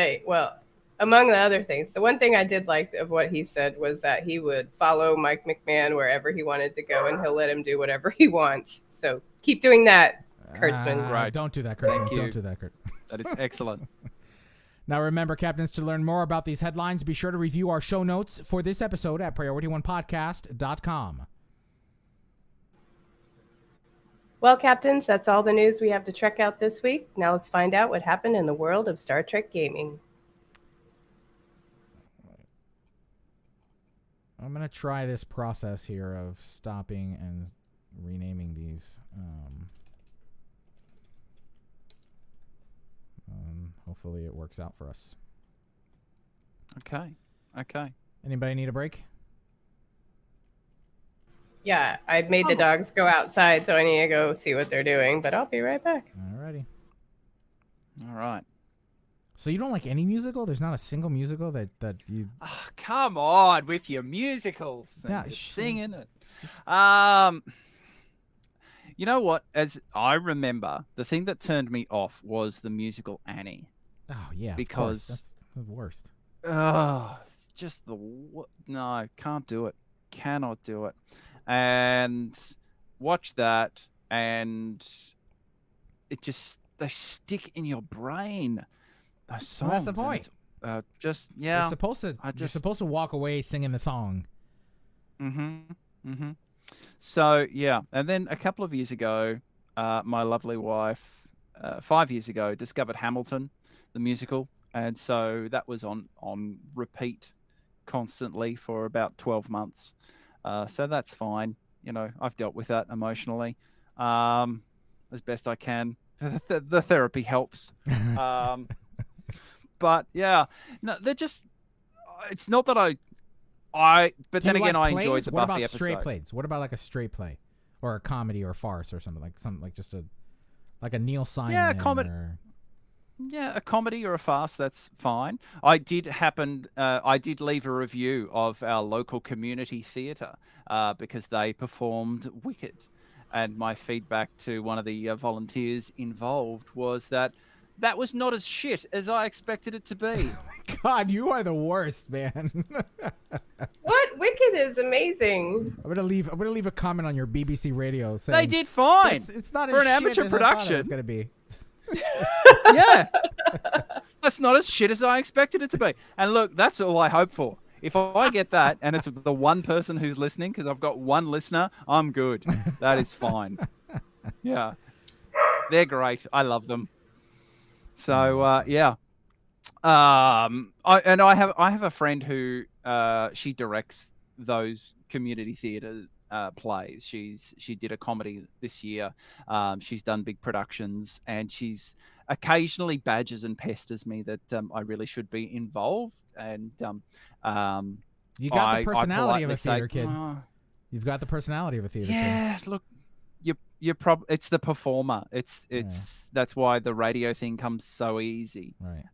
among the other things, the one thing I did like of what he said was that he would follow Mike McMahon wherever he wanted to go, and he'll let him do whatever he wants. So keep doing that, Kurtzman. Right. Don't do that, Kurtzman. Thank you. Don't do that, Kurt. That is excellent. Now remember, Captains, to learn more about these headlines, be sure to review our show notes for this episode at PriorityOnePodcast.com. Well, Captains, that's all the news we have to check out this week. Now let's find out what happened in the world of Star Trek gaming. I'm going to try this process here of stopping and renaming these. Hopefully it works out for us. Okay. Anybody need a break? Yeah, I made the dogs go outside, so I need to go see what they're doing, but I'll be right back. Alrighty. All right. So you don't like any musical? There's not a single musical that you... Oh, come on with your musicals and Yeah, your singing it. You know what? As I remember, the thing that turned me off was the musical Annie. Oh, yeah. Because that's the worst. It's just no, can't do it. Cannot do it. And watch that, and it just, they stick in your brain. those songs. Well, that's the and point. it's, just You're yeah. supposed to. I You're just supposed to walk away singing the song. You're supposed to walk away singing the song. Mm-hmm. So yeah, and then a couple of years ago, my lovely wife, 5 years ago, discovered Hamilton, the musical, and so that was on repeat constantly for about 12 months. So that's fine. You know, I've dealt with that emotionally, as best I can. The therapy helps. But yeah, no, they're just. It's not that but Do then you again, like I enjoyed plays? the What Buffy about straight episode. plays? What about like a straight play, or a comedy or farce or something like just like a Neil Simon? Yeah, comedy. Or... Yeah, a comedy or a farce, that's fine. I did leave a review of our local community theatre because they performed Wicked. And my feedback to one of the volunteers involved was that was not as shit as I expected it to be. God, you are the worst, man. What? Wicked is amazing. I'm gonna leave a comment on your BBC radio saying They did fine. It's not for as an shit amateur as I thought it production. was gonna be. Yeah. That's not as shit as I expected it to be. And look, that's all I hope for. If I get that and it's the one person who's listening, because I've got one listener, I'm good. That is fine. Yeah. They're great. I love them. So, yeah. I have a friend who she directs those community theatre plays. She did a comedy this year. She's done big productions, and she's occasionally badgers and pesters me that I really should be involved. And You got the I personality of a politely say, theater kid. "Oh, You've got the personality of a theater kid. yeah, look, it's the performer. It's that's why the radio thing comes so easy. Right.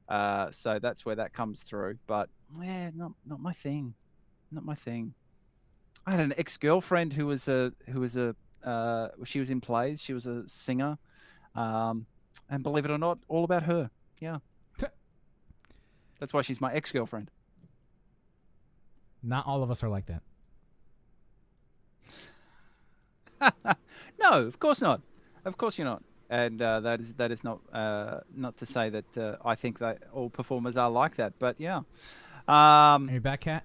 So that's where that comes through. But yeah, not my thing. Not my thing. I had an ex-girlfriend who was she was in plays. She was a singer, and believe it or not, all about her. Yeah, that's why she's my ex-girlfriend. Not all of us are like that. No, of course not. Of course you're not. And that is not to say that I think that all performers are like that. But yeah, Are you back, Kat?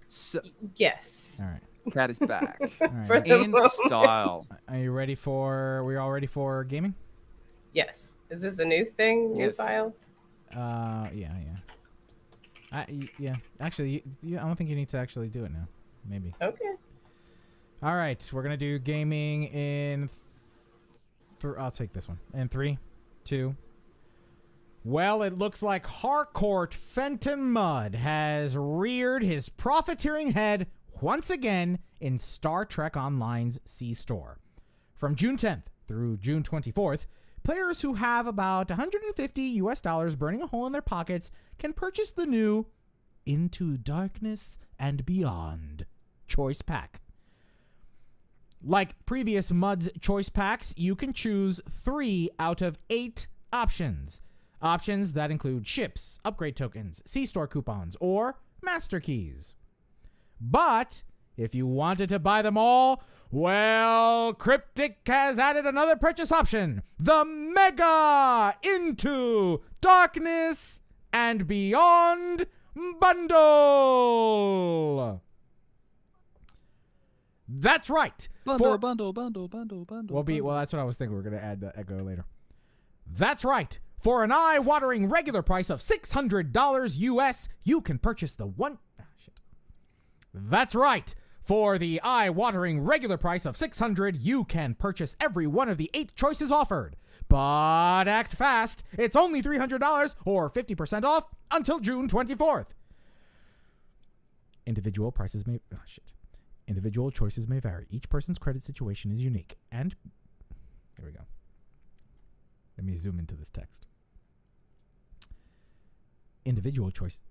so, Yes. All right. that is back All right. For the in moment. style. Are you ready for? We're all ready for gaming? Yes. Is this a new thing? New Yes. file? Yeah. Yeah. Actually, I don't think you need to actually do it now. Maybe. Okay. All right, we're gonna do gaming in. I'll take this one in 3, 2. Well, it looks like Harcourt Fenton Mudd has reared his profiteering head once again in Star Trek Online's C-Store. From June 10th through June 24th, players who have about $150 burning a hole in their pockets can purchase the new Into Darkness and Beyond Choice Pack. Like previous Mudd's Choice Packs, you can choose 3 out of 8 options. Options that include ships, upgrade tokens, C-Store coupons, or master keys. But if you wanted to buy them all, well, Cryptic has added another purchase option. The Mega Into Darkness and Beyond Bundle. That's right. Bundle. Well, that's what I was thinking. We're going to add the echo later. That's right. For an eye-watering regular price of $600 US, you can purchase the one... That's right. For the eye-watering regular price of $600, you can purchase every one of the 8 choices offered. But act fast. It's only $300 or 50% off until June 24th. Individual choices may vary. Each person's credit situation is unique. And here we go. Let me zoom into this text. Individual choices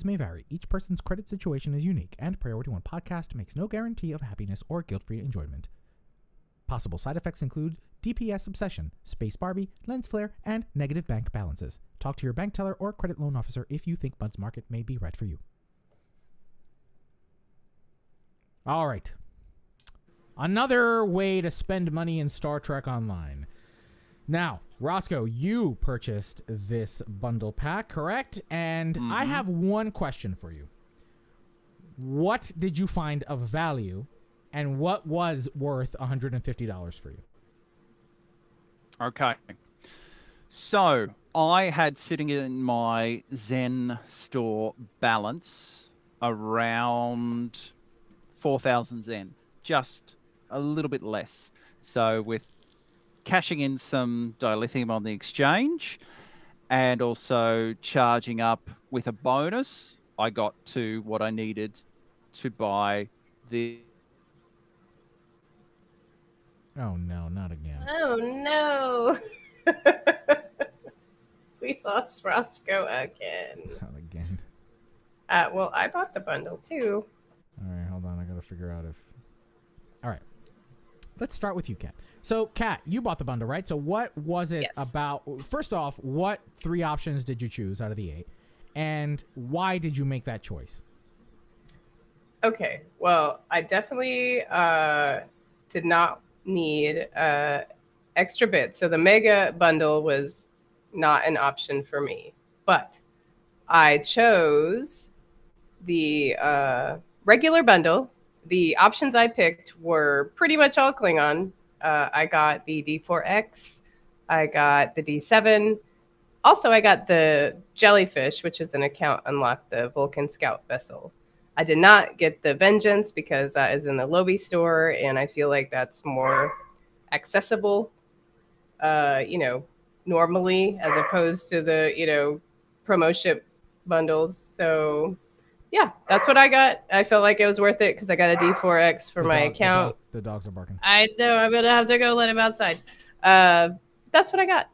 may vary. Each person's credit situation is unique, and Priority One Podcast makes no guarantee of happiness or guilt-free enjoyment. Possible side effects include DPS obsession, space Barbie, lens flare, and negative bank balances. Talk to your bank teller or credit loan officer if you think Mudd's Market may be right for you. All right. Another way to spend money in Star Trek Online. Now, Roscoe, you purchased this bundle pack, correct? And I have one question for you. What did you find of value, and what was worth $150 for you? Okay. So I had sitting in my Zen store balance around 4,000 Zen, just a little bit less. So with cashing in some dilithium on the exchange and also charging up with a bonus, I got to what I needed to buy the... Oh, no, not again. Oh no. We lost Roscoe again. Not again. Well, I bought the bundle too. All right, hold on. I got to figure out if... All right. Let's start with you, Kat. So, Kat, you bought the bundle, right? So what was it about? First off, what 3 options did you choose out of the 8? And why did you make that choice? Okay, well, I definitely did not need extra bits. So the mega bundle was not an option for me. But I chose the regular bundle. The options I picked were pretty much all Klingon. I got the D4X. I got the D7. Also, I got the Jellyfish, which is an account unlock, the Vulcan Scout vessel. I did not get the Vengeance because that is in the Lobby store, and I feel like that's more accessible, normally, as opposed to the, promotion bundles. So, yeah, that's what I got. I felt like it was worth it because I got a D4X for my account. The dogs are barking. I know. I'm going to have to go let him outside. That's what I got.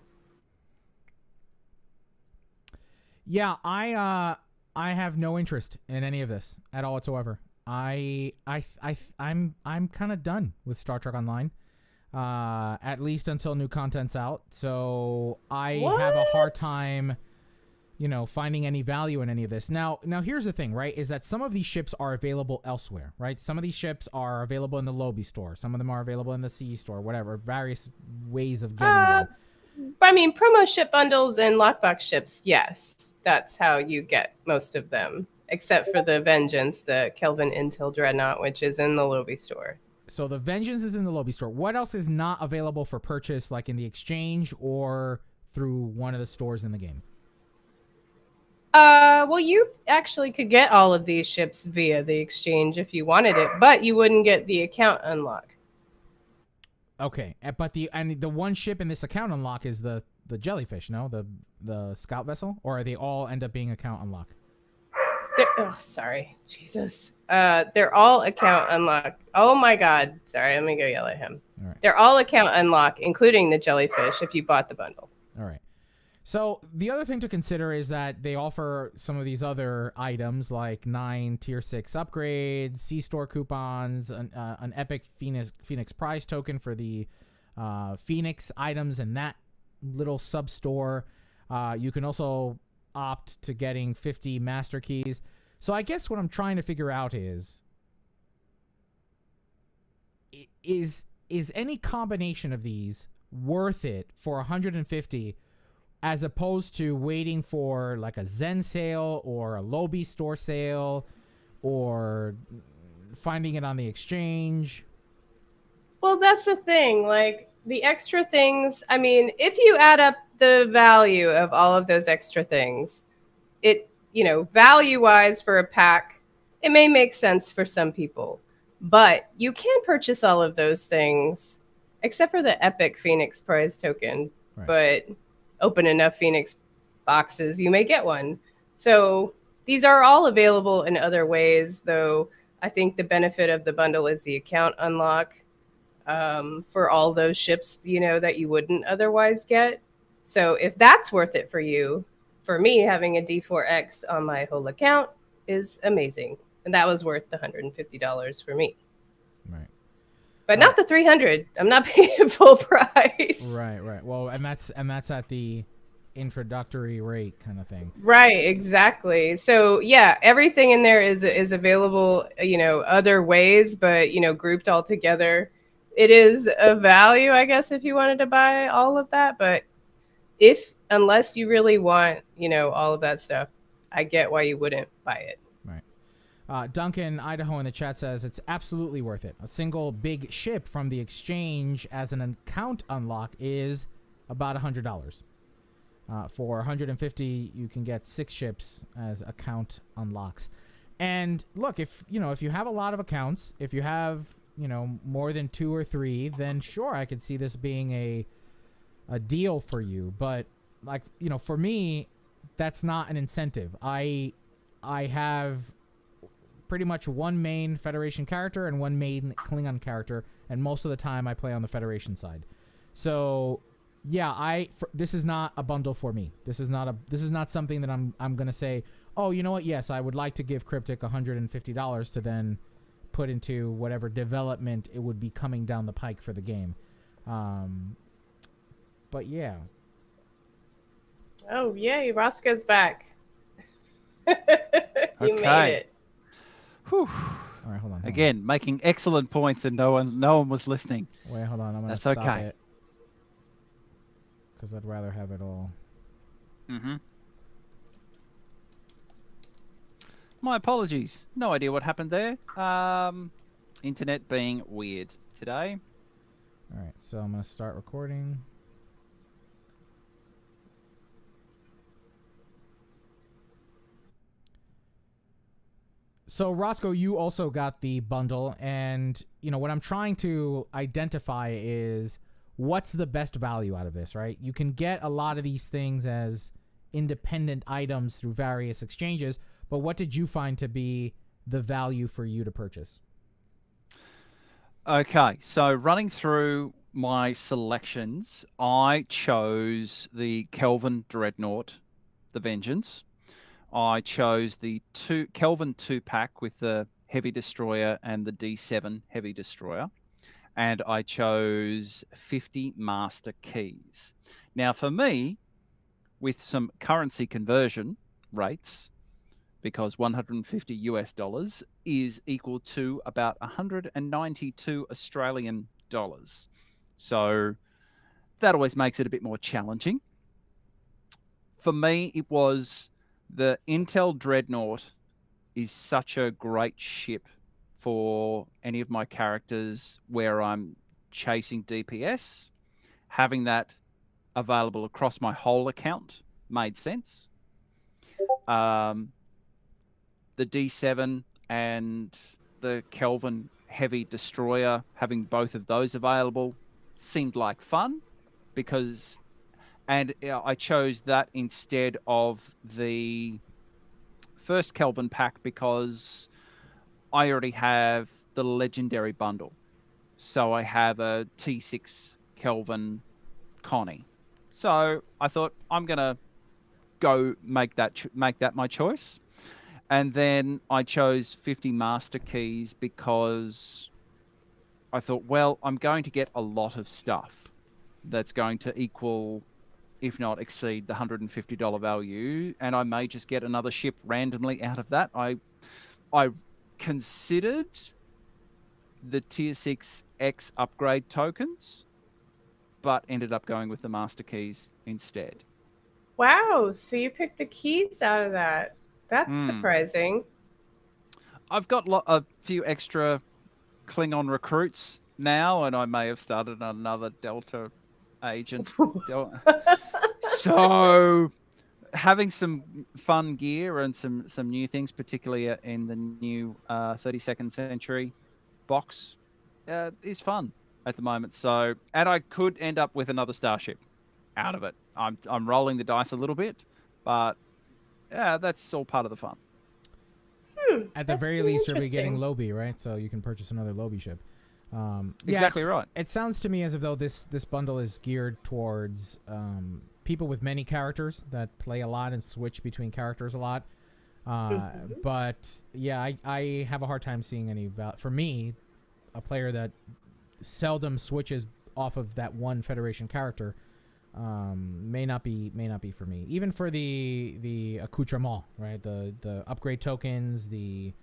Yeah, I have no interest in any of this at all whatsoever. I'm kind of done with Star Trek Online, at least until new content's out. So I have a hard time, finding any value in any of this. Now here's the thing, right? Is that some of these ships are available elsewhere, right? Some of these ships are available in the Lobby store. Some of them are available in the CE store, whatever. Various ways of getting them. I mean, promo ship bundles and lockbox ships, yes. That's how you get most of them, except for the Vengeance, the Kelvin Intel Dreadnought, which is in the Lobby store. So the Vengeance is in the Lobby store. What else is not available for purchase, like in the exchange or through one of the stores in the game? Well, you actually could get all of these ships via the exchange if you wanted it, but you wouldn't get the account unlock. Okay, but the one ship in this account unlock is the Jellyfish, no? The scout vessel? Or are they all end up being account unlock? Sorry. Jesus. They're all account unlock. Oh my god. Sorry, let me go yell at him. All right. They're all account unlock, including the Jellyfish, if you bought the bundle. All right. So the other thing to consider is that they offer some of these other items like 9 tier 6 upgrades, C-store coupons, an epic Phoenix prize token for the Phoenix items in that little sub-store. You can also opt to getting 50 master keys. So I guess what I'm trying to figure out is any combination of these worth it for 150 as opposed to waiting for like a Zen sale or a Lobby store sale or finding it on the exchange? Well, that's the thing. Like, the extra things, I mean, if you add up the value of all of those extra things, it, value-wise for a pack, it may make sense for some people. But you can purchase all of those things, except for the epic Phoenix prize token. Right. But open enough Phoenix boxes, you may get one. So these are all available in other ways, though I think the benefit of the bundle is the account unlock for all those ships, that you wouldn't otherwise get. So if that's worth it for you, for me, having a D4X on my whole account is amazing. And that was worth the $150 for me. Right. But not the $300. I'm not paying full price. Right. Well, and that's at the introductory rate kind of thing. Right, exactly. So yeah, everything in there is available, other ways, but grouped all together. it is a value, I guess, if you wanted to buy all of that. But unless you really want, all of that stuff, I get why you wouldn't buy it. Right. Duncan, Idaho in the chat says it's absolutely worth it. A single big ship from the exchange as an account unlock is about $100. For 150, you can get 6 ships as account unlocks. And look, if you have a lot of accounts, if you have, more than 2 or 3, then sure, I could see this being a deal for you. But for me, that's not an incentive. I have pretty much one main Federation character and one main Klingon character, and most of the time I play on the Federation side. So yeah, this is not a bundle for me. This is not something that I'm gonna say, oh, you know what? Yes, I would like to give Cryptic $150 to then put into whatever development it would be coming down the pike for the game. But yeah. Oh yay, Roscoe's back. You made it. Whew. All right, hold on. Again, making excellent points, and no one was listening. Wait, hold on. I'm gonna stop it. Because I'd rather have it all. Mm-hmm. My apologies. No idea what happened there. Internet being weird today. All right, so I'm gonna start recording. So Roscoe, you also got the bundle, and what I'm trying to identify is what's the best value out of this, right? You can get a lot of these things as independent items through various exchanges, but what did you find to be the value for you to purchase? Okay, so running through my selections, I chose the Kelvin Dreadnought, the Vengeance. I chose the Kelvin 2-pack with the Heavy Destroyer and the D7 Heavy Destroyer. And I chose 50 Master Keys. Now, for me, with some currency conversion rates, because 150 US dollars is equal to about 192 Australian dollars. So that always makes it a bit more challenging. For me, it was the Intel Dreadnought is such a great ship for any of my characters where I'm chasing DPS. Having that available across my whole account made sense. The D7 and the Kelvin Heavy Destroyer, having both of those available seemed like fun and I chose that instead of the first Kelvin pack because I already have the Legendary bundle. So I have a T6 Kelvin Connie. So I thought I'm going to go make that my choice. And then I chose 50 Master Keys because I thought, well, I'm going to get a lot of stuff that's going to equal, if not exceed, the $150 value, and I may just get another ship randomly out of that. I considered the Tier 6 X upgrade tokens, but ended up going with the Master Keys instead. Wow, so you picked the keys out of that. That's surprising. I've got a few extra Klingon recruits now, and I may have started another Delta agent. So having some fun gear and some new things, particularly in the new 32nd Century box, is fun at the moment. So, and I could end up with another starship out of it. I'm rolling the dice a little bit, but yeah, that's all part of the fun. At the very least, you'll be getting Lobby, right? So you can purchase another Lobby ship. Exactly right. It sounds to me as though this bundle is geared towards people with many characters that play a lot and switch between characters a lot. But yeah, I have a hard time seeing any value. For me, a player that seldom switches off of that one Federation character may not be for me. Even for the accoutrement, right? The upgrade tokens, the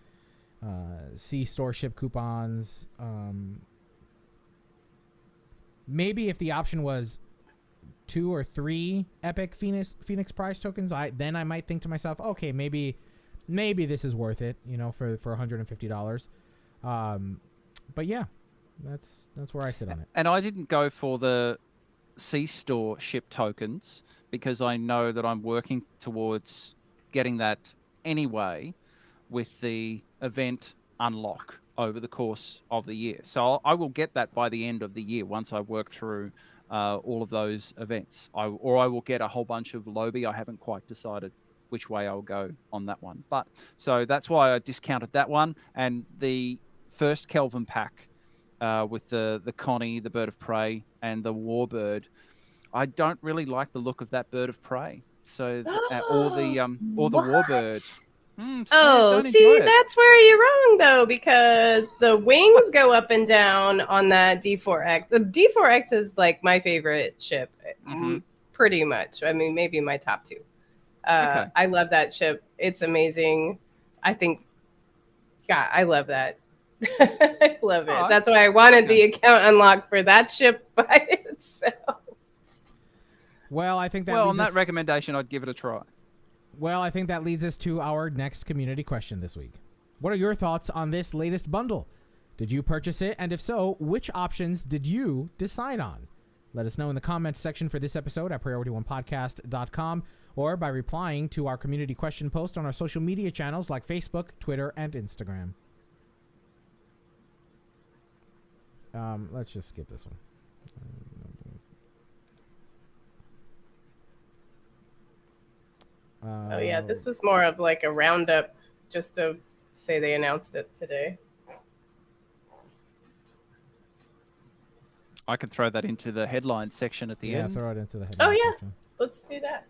sea store ship coupons. maybe if the option was 2 or 3 epic Phoenix Prize tokens, then I might think to myself, okay, maybe this is worth it, for $150. But yeah, that's where I sit on it. And I didn't go for the C-Store ship tokens because I know that I'm working towards getting that anyway with the event unlock over the course of the year. So I will get that by the end of the year once I work through all of those events. I will get a whole bunch of Lobby. I haven't quite decided which way I'll go on that one. But so that's why I discounted that one. And the first Kelvin pack with the Connie, the Bird of Prey, and the Warbird, I don't really like the look of that Bird of Prey. So or the Warbird. See, that's where you're wrong, though, because the wings go up and down on that D4X. The D4X is like my favorite ship, pretty much. I mean, maybe my top 2. Okay. I love that ship. It's amazing. I think, God, I love that. I love it. That's why I wanted the account unlocked for that ship by itself. Well, I think that. Well, on that recommendation, I'd give it a try. Well, I think that leads us to our next community question this week. What are your thoughts on this latest bundle? Did you purchase it? And if so, which options did you decide on? Let us know in the comments section for this episode at PriorityOnePodcast.com or by replying to our community question post on our social media channels like Facebook, Twitter, and Instagram. Let's just skip this one. Oh yeah, this was more of like a roundup just to say they announced it today. I can throw that into the headline section at the end. Yeah, throw it into the headline section. Let's do that.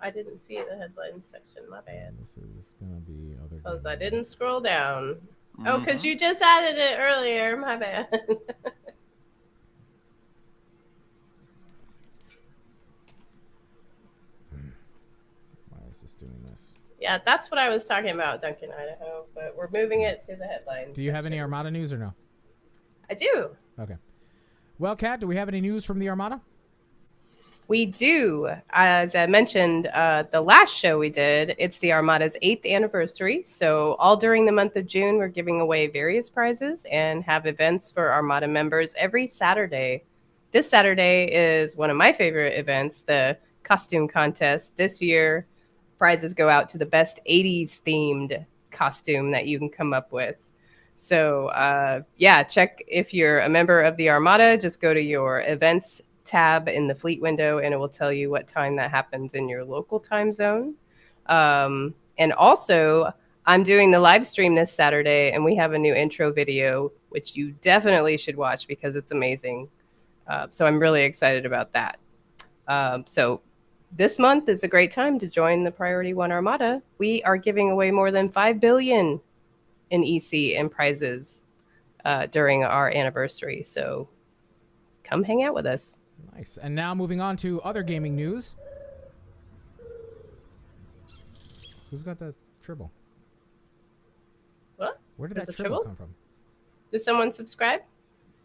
I didn't see the headline section, my bad. This is going to be other... Because I didn't scroll down. Oh, because you just added it earlier, my bad. Doing this. Yeah, that's what I was talking about, Duncan, Idaho, but we're moving it to the headlines. Do you have any Armada news or no? I do. Okay. Well, Kat, do we have any news from the Armada? We do. As I mentioned, the last show we did, it's the Armada's 8th anniversary. So all during the month of June, we're giving away various prizes and have events for Armada members every Saturday. This Saturday is one of my favorite events, the costume contest. This year, prizes go out to the best 80s themed costume that you can come up with. So check if you're a member of the Armada. Just go to your events tab in the fleet window and it will tell you what time that happens in your local time zone. And also, I'm doing the live stream this Saturday and we have a new intro video, which you definitely should watch because it's amazing. So I'm really excited about that. So this month is a great time to join the Priority One Armada. We are giving away more than $5 billion in EC and prizes during our anniversary. So come hang out with us. Nice. And now moving on to other gaming news. Who's got the tribble? What? Where did that tribble come from? Did someone subscribe?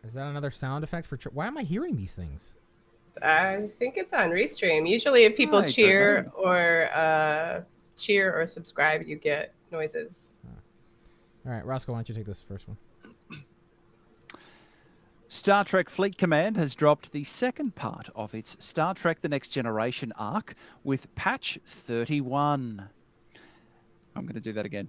Is that another sound effect for why am I hearing these things? I think it's on Restream. Usually if people cheer or subscribe, you get noises. All right, Roscoe, why don't you take this first one? Star Trek Fleet Command has dropped the second part of its Star Trek The Next Generation arc with patch 31. I'm going to do that again.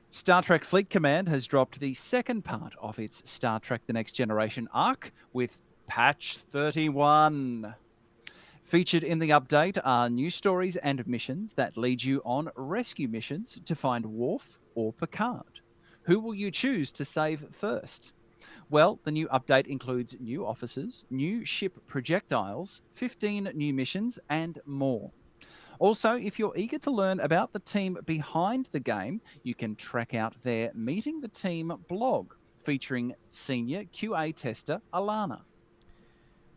Star Trek Fleet Command has dropped the second part of its Star Trek The Next Generation arc with patch 31. Featured in the update are new stories and missions that lead you on rescue missions to find Worf or Picard. Who will you choose to save first? Well, the new update includes new officers, new ship projectiles, 15 new missions, and more. Also, if you're eager to learn about the team behind the game, you can track out their Meeting the Team blog featuring senior QA tester Alana.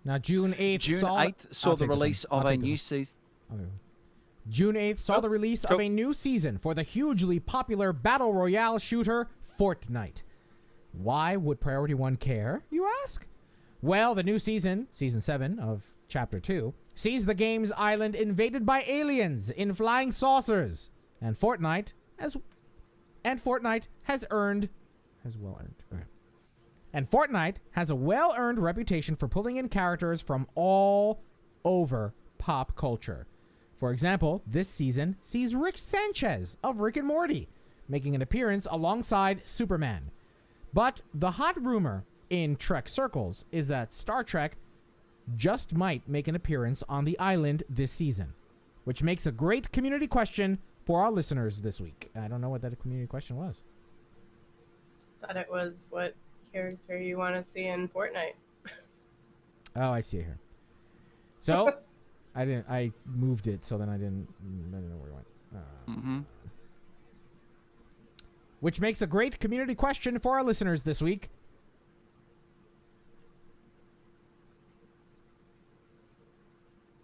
Now, June 8th saw the release of a new season. June 8th saw the release of a new season for the hugely popular Battle Royale shooter Fortnite. Why would Priority One care, you ask? Well, the new season 7 of Chapter 2, sees the game's island invaded by aliens in flying saucers, and Fortnite has a well-earned reputation for pulling in characters from all over pop culture. For example, this season sees Rick Sanchez of Rick and Morty making an appearance alongside Superman. But the hot rumor in Trek circles is that Star Trek just might make an appearance on the island this season, which makes a great community question for our listeners this week. I don't know what that community question was. Thought it was what character you want to see in Fortnite. Oh, I see it here. So, I moved it, so then I didn't know where it went. Which makes a great community question for our listeners this week.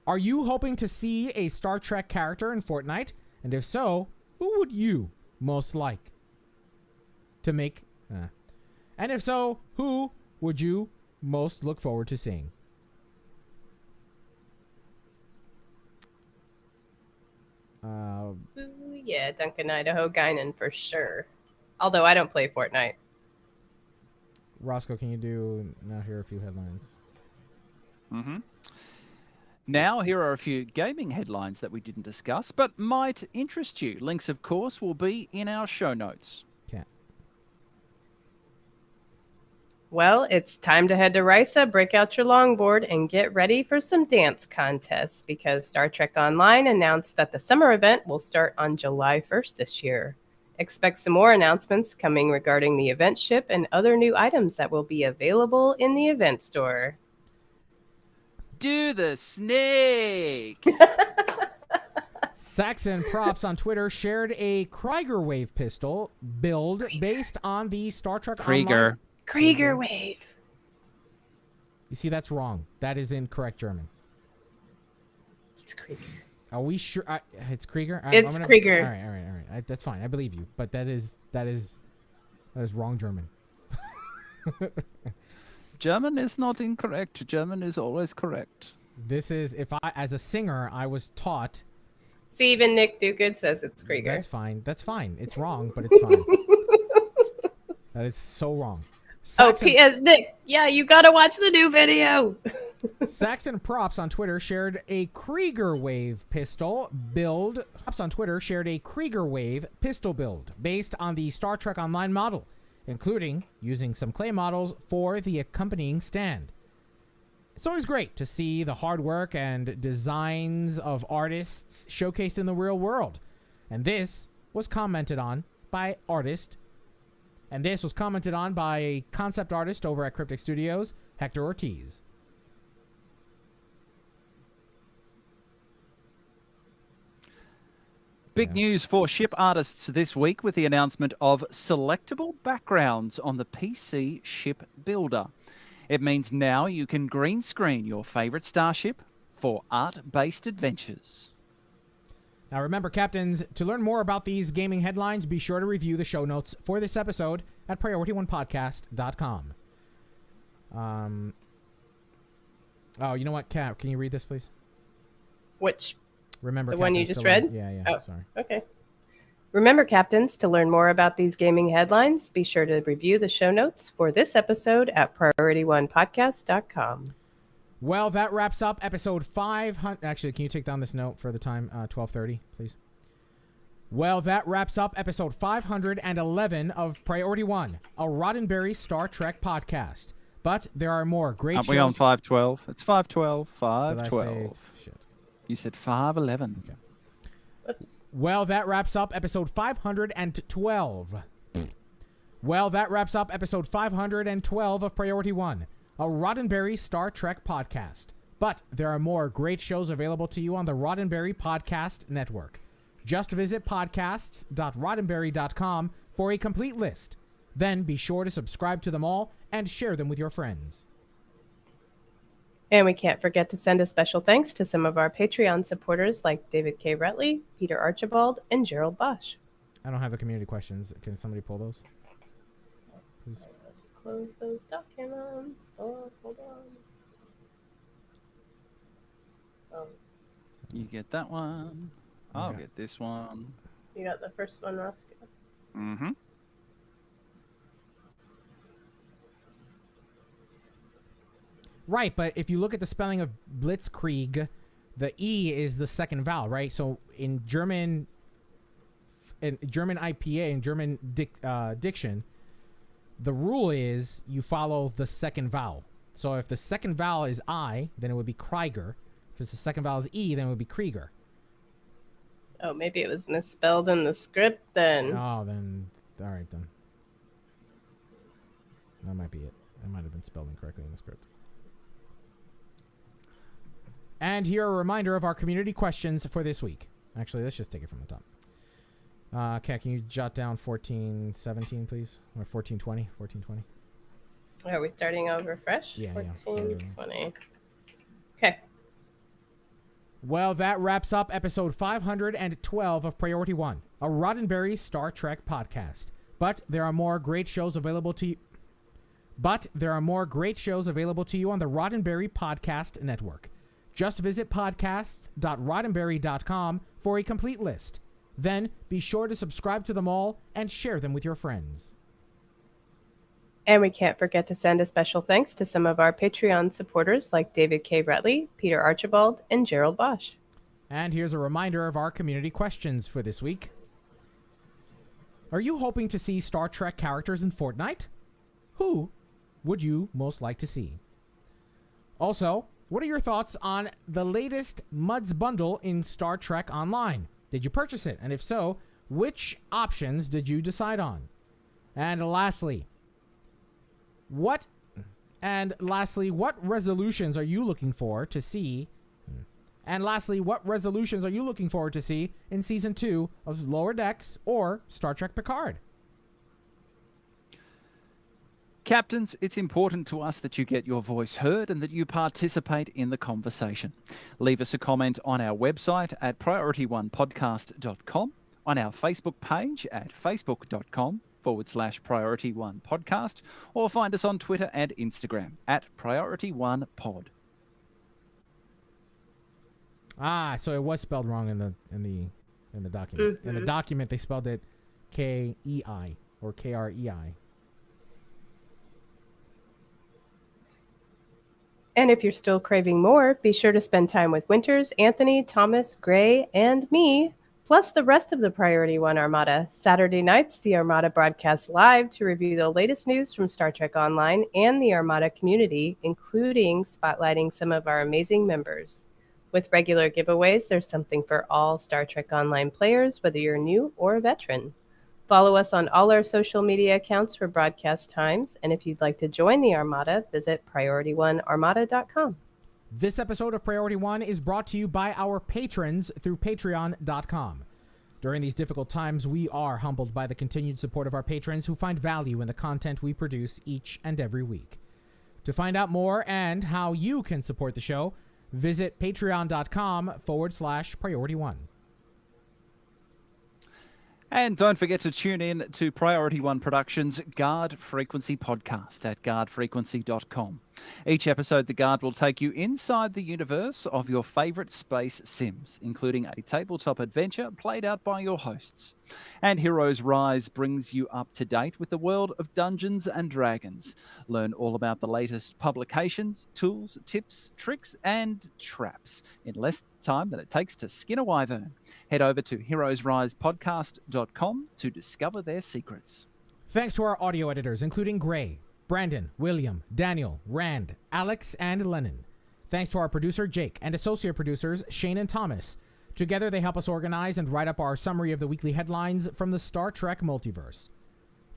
Are you hoping to see a Star Trek character in Fortnite? And if so, who would you most like to make? And if so, who would you most look forward to seeing? Ooh, yeah, Duncan Idaho Guinan for sure. Although I don't play Fortnite. Roscoe, can you do now? Here are a few headlines. Now, here are a few gaming headlines that we didn't discuss, but might interest you. Links, of course, will be in our show notes. Cat. Well, it's time to head to Risa, break out your longboard, and get ready for some dance contests because Star Trek Online announced that the summer event will start on July 1st this year. Expect some more announcements coming regarding the event ship and other new items that will be available in the event store. Do the snake! Saxon Props on Twitter shared a Krieger Wave pistol build based on the Star Trek Online. Krieger Wave. You see, that's wrong. That is incorrect German. It's Krieger. Are we sure? It's Krieger? It's Krieger. All right. That's fine. I believe you. But that is wrong German. German is not incorrect. German is always correct. This is, as a singer, I was taught. See, even Nick Duguid says it's Krieger. That's fine. It's wrong, but it's fine. That is so wrong. P.S. Nick, yeah, you gotta watch the new video. Saxon Props on Twitter shared a Krieger Wave pistol build. Props on Twitter shared a Krieger Wave pistol build based on the Star Trek Online model, including using some clay models for the accompanying stand. It's always great to see the hard work and designs of artists showcased in the real world. And this was commented on by concept artist over at Cryptic Studios, Hector Ortiz. Big news for ship artists this week with the announcement of selectable backgrounds on the PC Ship Builder. It means now you can green screen your favorite starship for art-based adventures. Now remember, Captains, to learn more about these gaming headlines, be sure to review the show notes for this episode at PriorityOnePodcast.com. Oh, you know what, Cap? Can you read this, please? Which? Remember, the one you just read? Yeah. Oh, sorry. Okay. Remember, Captains, to learn more about these gaming headlines, be sure to review the show notes for this episode at PriorityOnePodcast.com. Well, that wraps up episode 500. Actually, can you take down this note for the time, 12:30, please? Well, that wraps up episode 511 of Priority One, a Roddenberry Star Trek podcast. But there are more great shows. Aren't we on 512? It's 512. Did I 512. say- Shit. You said 511. Okay. Whoops. Well, that wraps up episode 512. Well, that wraps up episode 512 of Priority One, a Roddenberry Star Trek podcast. But there are more great shows available to you on the Roddenberry Podcast Network. Just visit podcasts.roddenberry.com for a complete list. Then be sure to subscribe to them all and share them with your friends. And we can't forget to send a special thanks to some of our Patreon supporters like David K. Rutley, Peter Archibald, and Gerald Bosch. I don't have the community questions. Can somebody pull those, please? close those documents. Oh, hold on. You get that one. I'll Okay. get this one. You got the first one, Roscoe. Mm-hmm. Right, but if you look at the spelling of Blitzkrieg, the E is the second vowel, right? So in German IPA, in German diction, the rule is you follow the second vowel. So if the second vowel is I, then it would be Krieger. If the second vowel is E, then it would be Krieger. Oh, maybe it was misspelled in the script then. Oh, then, all right then. That might be it. It might have been spelled incorrectly in the script. And here a reminder of our community questions for this week. Actually, let's just take it from the top. Kat, can you jot down 1417, please? Or 1420? 1420. Are we starting over fresh? Yeah, 1420. Okay. Well, that wraps up episode 512 of Priority One, a Roddenberry Star Trek podcast. But there are more great shows available to you. on the Roddenberry Podcast Network. Just visit podcasts.roddenberry.com for a complete list. Then be sure to subscribe to them all and share them with your friends. And we can't forget to send a special thanks to some of our Patreon supporters like David K. Rutley, Peter Archibald, and Gerald Bosch. And here's a reminder of our community questions for this week. Are you hoping to see Star Trek characters in Fortnite? Who would you most like to see? Also, what are your thoughts on the latest Muds bundle in Star Trek Online? Did you purchase it? And if so, which options did you decide on? And lastly, what resolutions are you looking for to see? And lastly, what resolutions are you looking forward to see in Season 2 of Lower Decks or Star Trek Picard? Captains, it's important to us that you get your voice heard and that you participate in the conversation. Leave us a comment on our website at priorityonepodcast.com, on our Facebook page at facebook.com/priorityonepodcast, or find us on Twitter and Instagram at priorityonepod. So it was spelled wrong in the document. Mm-hmm. In the document, they spelled it K-E-I or K-R-E-I. And if you're still craving more, be sure to spend time with Winters, Anthony, Thomas, Gray, and me, plus the rest of the Priority One Armada. Saturday nights, the Armada broadcasts live to review the latest news from Star Trek Online and the Armada community, including spotlighting some of our amazing members. With regular giveaways, there's something for all Star Trek Online players, whether you're new or a veteran. Follow us on all our social media accounts for broadcast times, and if you'd like to join the Armada, visit PriorityOneArmada.com. This episode of Priority One is brought to you by our patrons through Patreon.com. During these difficult times, we are humbled by the continued support of our patrons who find value in the content we produce each and every week. To find out more and how you can support the show, visit Patreon.com/Priority One. And don't forget to tune in to Priority One Productions' Guard Frequency podcast at guardfrequency.com. Each episode, the Guard will take you inside the universe of your favorite space sims, including a tabletop adventure played out by your hosts. And Heroes Rise brings you up to date with the world of Dungeons and Dragons. Learn all about the latest publications, tools, tips, tricks, and traps in less time than it takes to skin a wyvern. Head over to heroesrisepodcast.com to discover their secrets. Thanks to our audio editors, including Gray, Brandon, William, Daniel, Rand, Alex, and Lennon. Thanks to our producer, Jake, and associate producers, Shane and Thomas. Together, they help us organize and write up our summary of the weekly headlines from the Star Trek multiverse.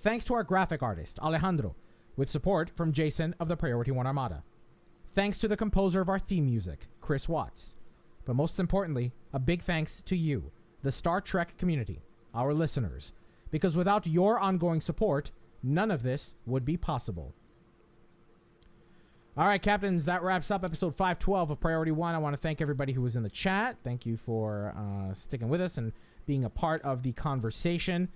Thanks to our graphic artist, Alejandro, with support from Jason of the Priority One Armada. Thanks to the composer of our theme music, Chris Watts. But most importantly, a big thanks to you, the Star Trek community, our listeners, because without your ongoing support, none of this would be possible. All right, Captains, that wraps up episode 512 of Priority One. I want to thank everybody who was in the chat. Thank you for sticking with us and being a part of the conversation.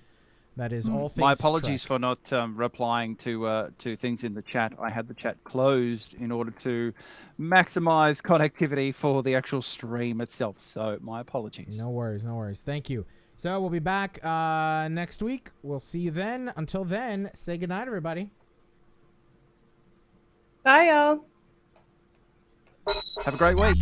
That is all things My apologies Trek. for not replying to things in the chat. I had the chat closed in order to maximize connectivity for the actual stream itself. So my apologies. No worries, no worries. Thank you. So we'll be back next week. We'll see you then. Until then, say goodnight, everybody. Bye, y'all. Have a great week.